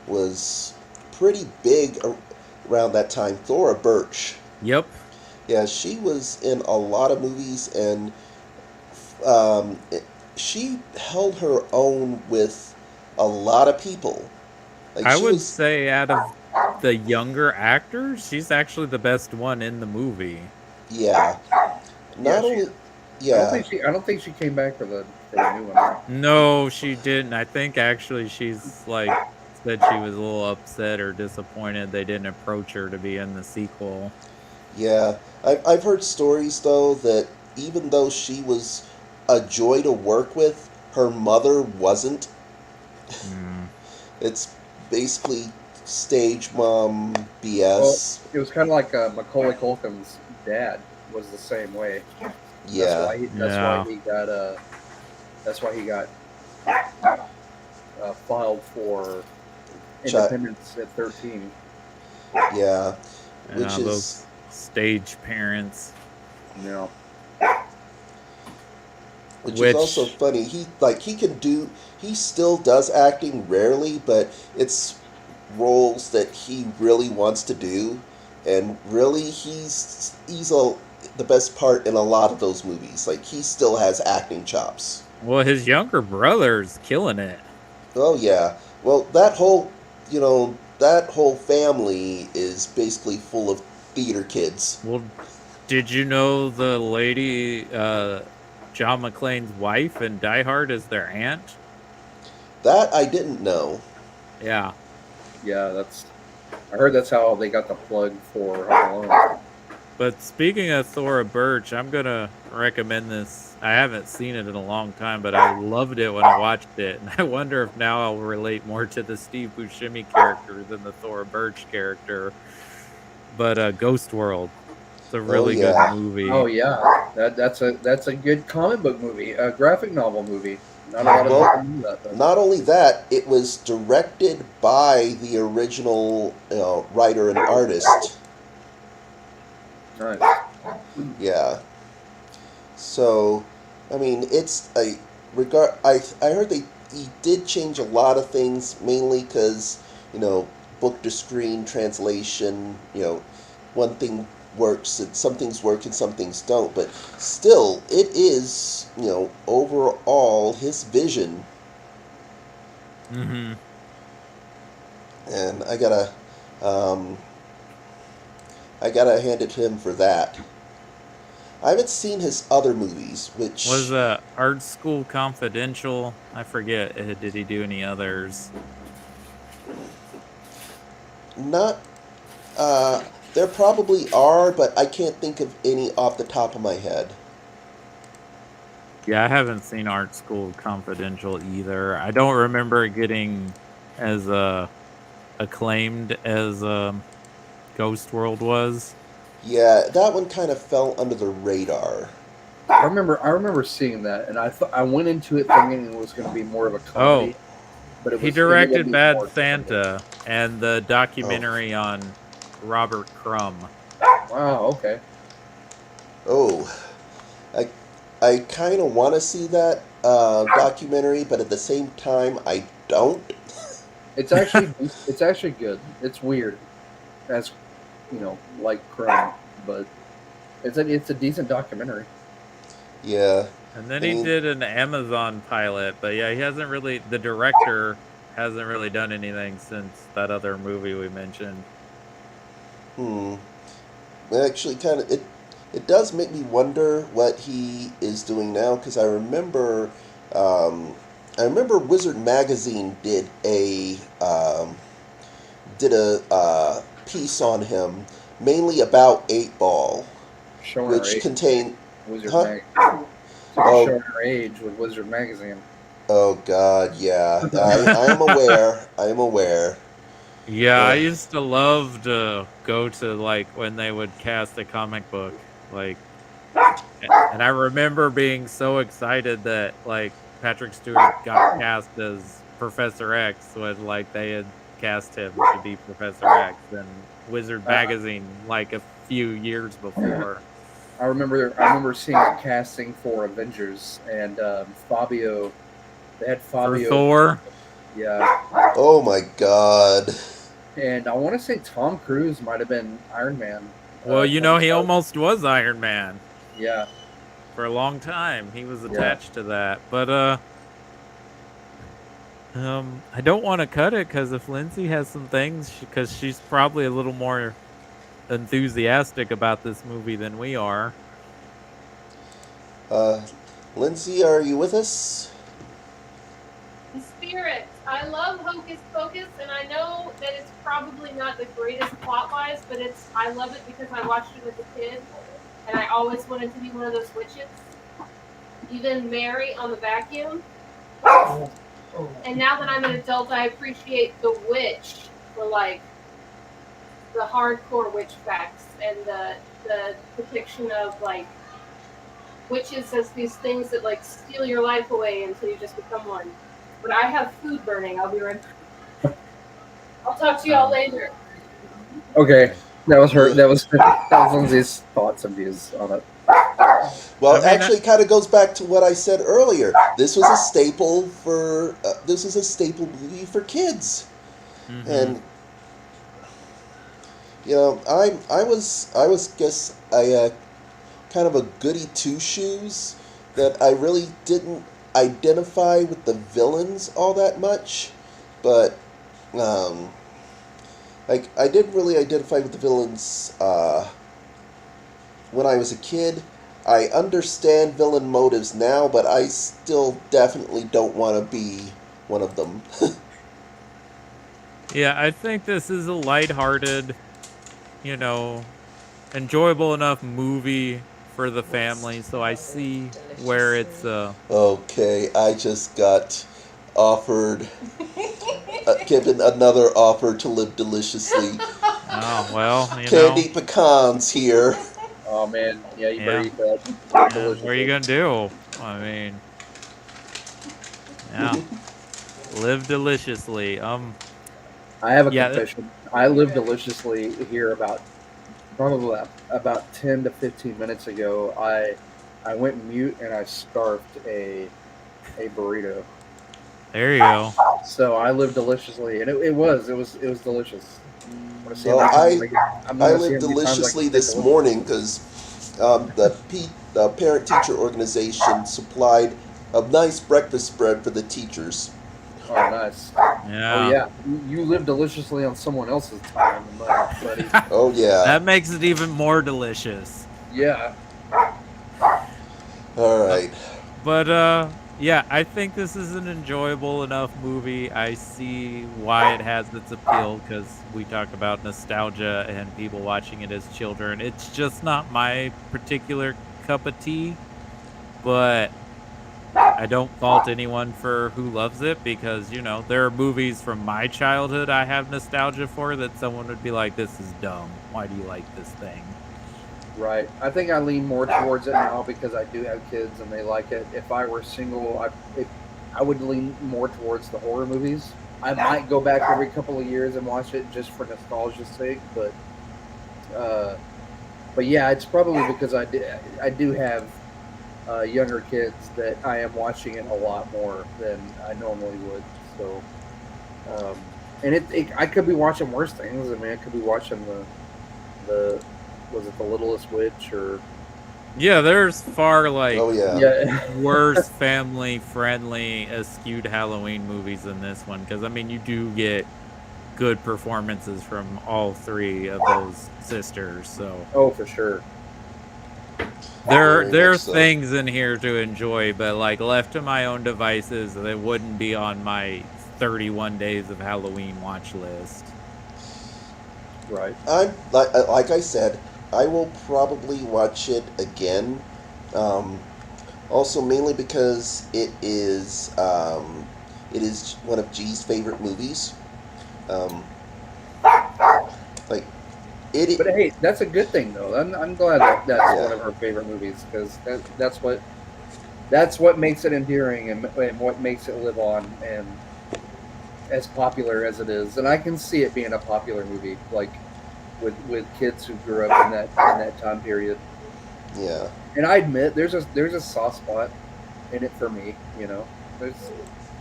Speaker 1: was pretty big around that time, Thora Birch.
Speaker 3: Yep.
Speaker 1: Yeah, she was in a lot of movies, and she held her own with a lot of people. Like,
Speaker 3: I would say out of the younger actors, she's actually the best one in the movie.
Speaker 1: Yeah.
Speaker 2: I don't think she came back for the new one.
Speaker 3: No, she didn't. I think actually she's like said she was a little upset or disappointed they didn't approach her to be in the sequel.
Speaker 1: Yeah. I've heard stories though that even though she was a joy to work with, her mother wasn't. It's basically stage mom BS.
Speaker 2: Well, it was kind of like Macaulay Culkin's dad was the same way.
Speaker 1: Yeah.
Speaker 2: That's why he got filed for independence at 13.
Speaker 1: Yeah. Which is
Speaker 3: those stage parents.
Speaker 2: No.
Speaker 1: Which is also funny. He still does acting rarely, but it's roles that he really wants to do, and really he's the best part in a lot of those movies. Like, he still has acting chops.
Speaker 3: Well, his younger brother's killing it.
Speaker 1: Oh yeah. Well, that whole family is basically full of theater kids.
Speaker 3: Well, did you know the lady, John McClane's wife in Die Hard is their aunt?
Speaker 1: That I didn't know.
Speaker 3: Yeah.
Speaker 2: Yeah, I heard that's how they got the plug for Home Alone.
Speaker 3: But speaking of Thora Birch, I'm going to recommend this. I haven't seen it in a long time, but I loved it when I watched it. And I wonder if now I'll relate more to the Steve Buscemi character than the Thora Birch character. But Ghost World. It's a really good movie.
Speaker 2: Oh yeah, that's a good comic book movie, a graphic novel movie. Not a lot of people knew that. Though.
Speaker 1: Not only that, it was directed by the original writer and artist.
Speaker 2: Nice.
Speaker 1: Yeah. So, I mean, it's a regard. I heard he did change a lot of things, mainly because book to screen translation. One thing works and some things work and some things don't, but still it is overall his vision.
Speaker 3: Mm-hmm.
Speaker 1: And I gotta hand it to him for that. I haven't seen his other movies, which
Speaker 3: Was Art School Confidential? I forget. Did he do any others?
Speaker 1: not. There probably are, but I can't think of any off the top of my head.
Speaker 3: Yeah, I haven't seen Art School Confidential either. I don't remember it getting as acclaimed as Ghost World was.
Speaker 1: Yeah, that one kind of fell under the radar.
Speaker 2: I remember seeing that, and I went into it thinking it was going to be more of a comedy. But
Speaker 3: He
Speaker 2: it ended up
Speaker 3: directed
Speaker 2: being
Speaker 3: Bad
Speaker 2: more
Speaker 3: Santa and the documentary on Robert Crumb.
Speaker 2: Wow. Okay.
Speaker 1: Oh, I kind of want to see that documentary, but at the same time, I don't.
Speaker 2: It's actually good. It's weird, as you know, like Chrome, but it's a decent documentary.
Speaker 1: Yeah.
Speaker 3: And then
Speaker 1: I
Speaker 3: he
Speaker 1: mean-
Speaker 3: did an Amazon pilot, but yeah, he hasn't really. The director hasn't really done anything since that other movie we mentioned.
Speaker 1: Actually, kind of it does make me wonder what he is doing now, because I remember Wizard Magazine did a piece on him, mainly about 8-Ball,
Speaker 2: Showing our
Speaker 1: which
Speaker 2: age,
Speaker 1: contained.
Speaker 2: Wizard
Speaker 1: Huh?
Speaker 2: Magazine.
Speaker 1: Oh.
Speaker 2: Showing our age with Wizard Magazine.
Speaker 1: Oh God, yeah, I am aware. I am aware.
Speaker 3: Yeah, I
Speaker 1: Ugh.
Speaker 3: used to love to go to like when they would cast a comic book, like, and I remember being so excited that like Patrick Stewart got cast as Professor X when like they had cast him to be Professor X in Wizard Magazine like a few years before.
Speaker 2: I remember seeing a casting for Avengers, and Fabio. They had
Speaker 3: For
Speaker 2: Fabio.
Speaker 3: Thor,
Speaker 2: Yeah,
Speaker 1: Oh my God.
Speaker 2: and I want to say Tom Cruise might have been Iron Man.
Speaker 3: well, you
Speaker 2: from
Speaker 3: know,
Speaker 2: the
Speaker 3: he
Speaker 2: start.
Speaker 3: almost was Iron Man
Speaker 2: Yeah.
Speaker 3: for a long time. He was attached to that, but I don't want to cut it because if Lindsay has some things, because she's probably a little more enthusiastic about this movie than we are.
Speaker 1: Lindsay, are you with us?
Speaker 4: In spirit, I love Hocus Pocus, and I know that it's probably not the greatest plot-wise, but I love it because I watched it as a kid, and I always wanted to be one of those witches. Even Mary on the vacuum. And now that I'm an adult, I appreciate the witch for like the hardcore witch facts and the depiction of like witches as these things that like steal your life away until you just become one. But I have food burning. I'll be right back. I'll talk to y'all later.
Speaker 2: Okay, that was her. That was Lindsay's thoughts and views on it.
Speaker 1: Well,
Speaker 3: I mean,
Speaker 1: actually, it kind of goes back to what I said earlier. This was a staple for. This is a staple movie for kids, and you know, I was guess I kind of a goody two shoes that I really didn't identify with the villains all that much, but like I didn't really identify with the villains when I was a kid. I understand villain motives now, but I still definitely don't want to be one of them.
Speaker 3: Yeah, I think this is a lighthearted, you know, enjoyable enough movie for the family. So I see where it's
Speaker 1: Okay, I just got offered, given another offer to live deliciously.
Speaker 3: oh well, you
Speaker 1: Candy
Speaker 3: know.
Speaker 1: pecans here.
Speaker 2: Oh man, yeah, you better
Speaker 3: Yeah.
Speaker 2: eat that.
Speaker 3: Yeah,
Speaker 2: Delicious.
Speaker 3: what are you gonna do? I mean, yeah, live deliciously.
Speaker 2: I have a
Speaker 3: Yeah,
Speaker 2: confession. I lived deliciously here probably about 10 to 15 minutes ago. I went mute and I scarfed a burrito.
Speaker 3: there you go.
Speaker 2: So I lived deliciously, and it was delicious. Wanna see
Speaker 1: Well,
Speaker 2: how many times I'm
Speaker 1: I
Speaker 2: gonna see
Speaker 1: lived
Speaker 2: how many times I
Speaker 1: deliciously
Speaker 2: can say
Speaker 1: this
Speaker 2: delicious.
Speaker 1: morning because the parent-teacher organization supplied a nice breakfast spread for the teachers.
Speaker 2: Oh, nice.
Speaker 3: Yeah.
Speaker 2: Oh yeah, you live deliciously on someone else's time, buddy.
Speaker 1: Oh yeah.
Speaker 3: That makes it even more delicious.
Speaker 2: Yeah.
Speaker 1: All right.
Speaker 3: But yeah, I think this is an enjoyable enough movie. I see why it has its appeal because we talk about nostalgia and people watching it as children. It's just not my particular cup of tea, but I don't fault anyone for who loves it because, there are movies from my childhood I have nostalgia for that someone would be like, this is dumb. Why do you like this thing?
Speaker 2: Right. I think I lean more towards it now because I do have kids and they like it. If I were single, I would lean more towards the horror movies. I might go back every couple of years and watch it just for nostalgia's sake, but yeah, it's probably because I do have younger kids that I am watching it a lot more than I normally would. So, and I could be watching worse things. I mean, I could be watching the was it The Littlest Witch or
Speaker 3: Yeah, there's far
Speaker 1: Oh yeah.
Speaker 2: yeah.
Speaker 3: worse family friendly eschewed Halloween movies than this one because I mean you do get good performances from all three of those sisters, so
Speaker 2: Oh, for sure.
Speaker 3: there
Speaker 1: Very
Speaker 3: are
Speaker 1: much so.
Speaker 3: things in here to enjoy, but like left to my own devices they wouldn't be on my 31 days of Halloween watch list.
Speaker 2: Right.
Speaker 1: I'm like I said, I will probably watch it again. Also, mainly because it is one of G's favorite movies. Like it.
Speaker 2: But hey, that's a good thing though. I'm glad that's
Speaker 1: Yeah.
Speaker 2: one of her favorite movies because that's what makes it endearing and what makes it live on and as popular as it is. And I can see it being a popular movie, like with kids who grew up in that time period.
Speaker 1: Yeah.
Speaker 2: And I admit there's a soft spot in it for me.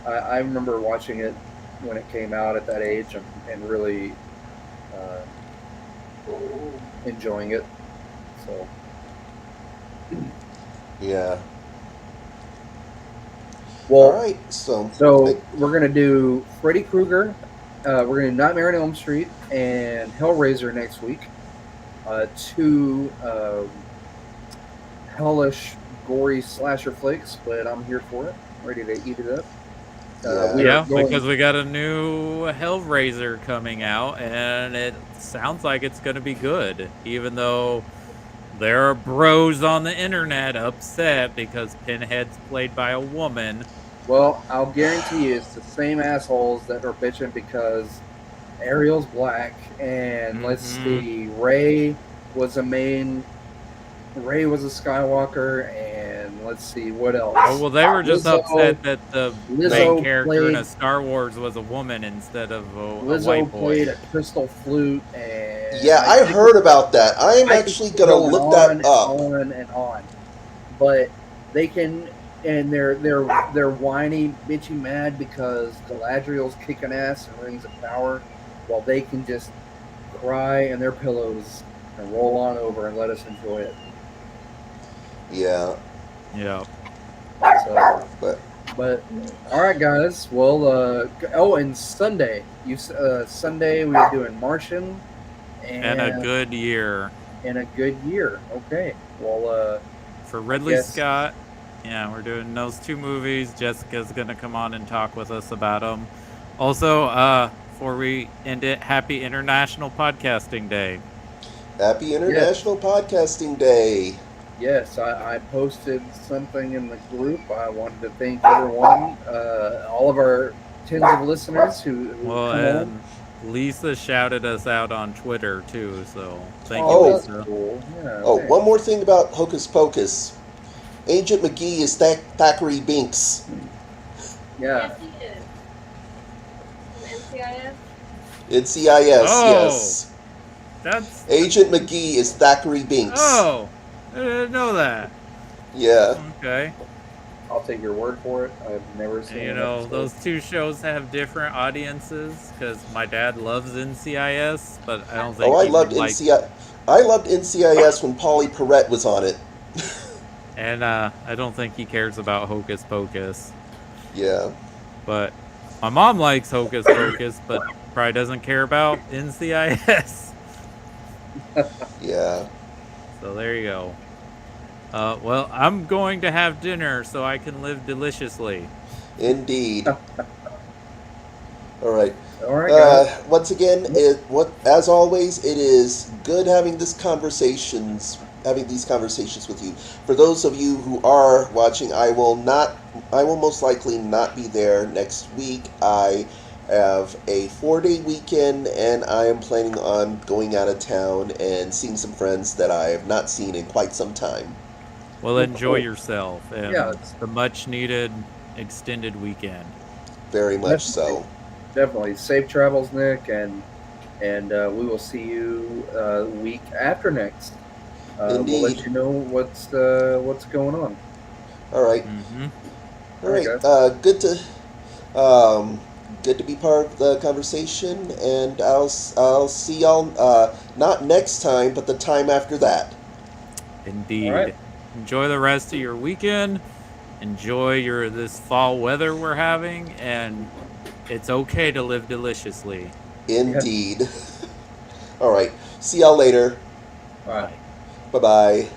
Speaker 2: I remember watching it when it came out at that age and really enjoying it. So
Speaker 1: Yeah.
Speaker 2: well,
Speaker 1: All right. So
Speaker 2: we're gonna do Freddy Krueger. We're gonna do Nightmare on Elm Street and Hellraiser next week. Two hellish, gory slasher flicks, but I'm here for it. Ready to eat it up. We
Speaker 3: Yeah,
Speaker 2: are going-
Speaker 3: because we got a new Hellraiser coming out, and it sounds like it's going to be good, even though there are bros on the internet upset because Pinhead's played by a woman.
Speaker 2: Well, I'll guarantee you it's the same assholes that are bitching because Ariel's black, and let's see, Ray was a Skywalker, and let's see what else.
Speaker 3: Oh, well, they were just
Speaker 2: Lizzo-
Speaker 3: upset that the
Speaker 2: Lizzo
Speaker 3: main character in a
Speaker 2: played-
Speaker 3: Star Wars was a woman instead of a
Speaker 2: Lizzo
Speaker 3: white boy.
Speaker 2: played a crystal flute, and
Speaker 1: yeah, I heard about that. I'm
Speaker 2: I
Speaker 1: actually
Speaker 2: could
Speaker 1: gonna
Speaker 2: go
Speaker 1: look
Speaker 2: on
Speaker 1: that
Speaker 2: and
Speaker 1: up.
Speaker 2: on and on, but they can, and they're whiny, bitchy, mad because Galadriel's kicking ass and Rings of Power, while they can just cry in their pillows and roll on over and let us enjoy it.
Speaker 1: Yeah.
Speaker 3: Yeah.
Speaker 2: So,
Speaker 1: But
Speaker 2: but all right, guys. Well, and Sunday, Sunday we are doing Martian
Speaker 3: And a good year.
Speaker 2: and a good year. Okay. Well,
Speaker 3: For Ridley
Speaker 2: guess-
Speaker 3: Scott, yeah, we're doing those two movies. Jessica's going to come on and talk with us about them. Also, before we end it, happy International Podcasting Day.
Speaker 1: happy International Podcasting Day.
Speaker 2: yes, I posted something in the group. I wanted to thank everyone, all of our tens of listeners who
Speaker 3: Well,
Speaker 2: come on.
Speaker 3: and Lisa shouted us out on Twitter, too, so thank
Speaker 1: Oh.
Speaker 3: you,
Speaker 2: That's
Speaker 3: Lisa.
Speaker 2: cool. Yeah,
Speaker 1: Oh,
Speaker 2: thanks.
Speaker 1: one more thing about Hocus Pocus. Agent McGee is Thackeray Binks.
Speaker 2: Yeah.
Speaker 4: Yes, he is. From NCIS.
Speaker 1: NCIS,
Speaker 3: Oh.
Speaker 1: yes.
Speaker 3: That's...
Speaker 1: Agent McGee is Thackeray Binks.
Speaker 3: Oh! I didn't know that.
Speaker 1: Yeah.
Speaker 3: Okay.
Speaker 2: I'll take your word for it. I've never seen.
Speaker 3: You
Speaker 2: an
Speaker 3: know,
Speaker 2: episode.
Speaker 3: those two shows have different audiences because my dad loves NCIS, but I don't think
Speaker 1: Oh, I
Speaker 3: he
Speaker 1: loved
Speaker 3: would like.
Speaker 1: NCIS. I loved NCIS when Polly Perrette was on it.
Speaker 3: And I don't think he cares about Hocus Pocus.
Speaker 1: Yeah.
Speaker 3: But my mom likes Hocus Pocus, but probably doesn't care about NCIS.
Speaker 1: Yeah.
Speaker 3: So there you go. Well, I'm going to have dinner so I can live deliciously.
Speaker 1: Indeed. All right.
Speaker 2: All right, guys.
Speaker 1: Once again, as always, it is good having these conversations with you. For those of you who are watching, I will most likely not be there next week. I have a 4-day weekend, and I am planning on going out of town and seeing some friends that I have not seen in quite some time.
Speaker 3: Well, enjoy yourself and
Speaker 2: Yeah,
Speaker 3: the much needed extended weekend.
Speaker 1: Very much so.
Speaker 2: Definitely. Safe travels, Nick, and we will see you week after next. We'll
Speaker 1: Indeed.
Speaker 2: let you know what's going on.
Speaker 1: All right.
Speaker 3: Mm-hmm.
Speaker 1: All right. Good to be part of the conversation, and I'll see y'all not next time, but the time after that.
Speaker 3: Indeed.
Speaker 2: All right.
Speaker 3: Enjoy the rest of your weekend. Enjoy this fall weather we're having, and it's okay to live deliciously.
Speaker 1: Indeed. All right. See y'all later.
Speaker 2: All right.
Speaker 1: Bye bye.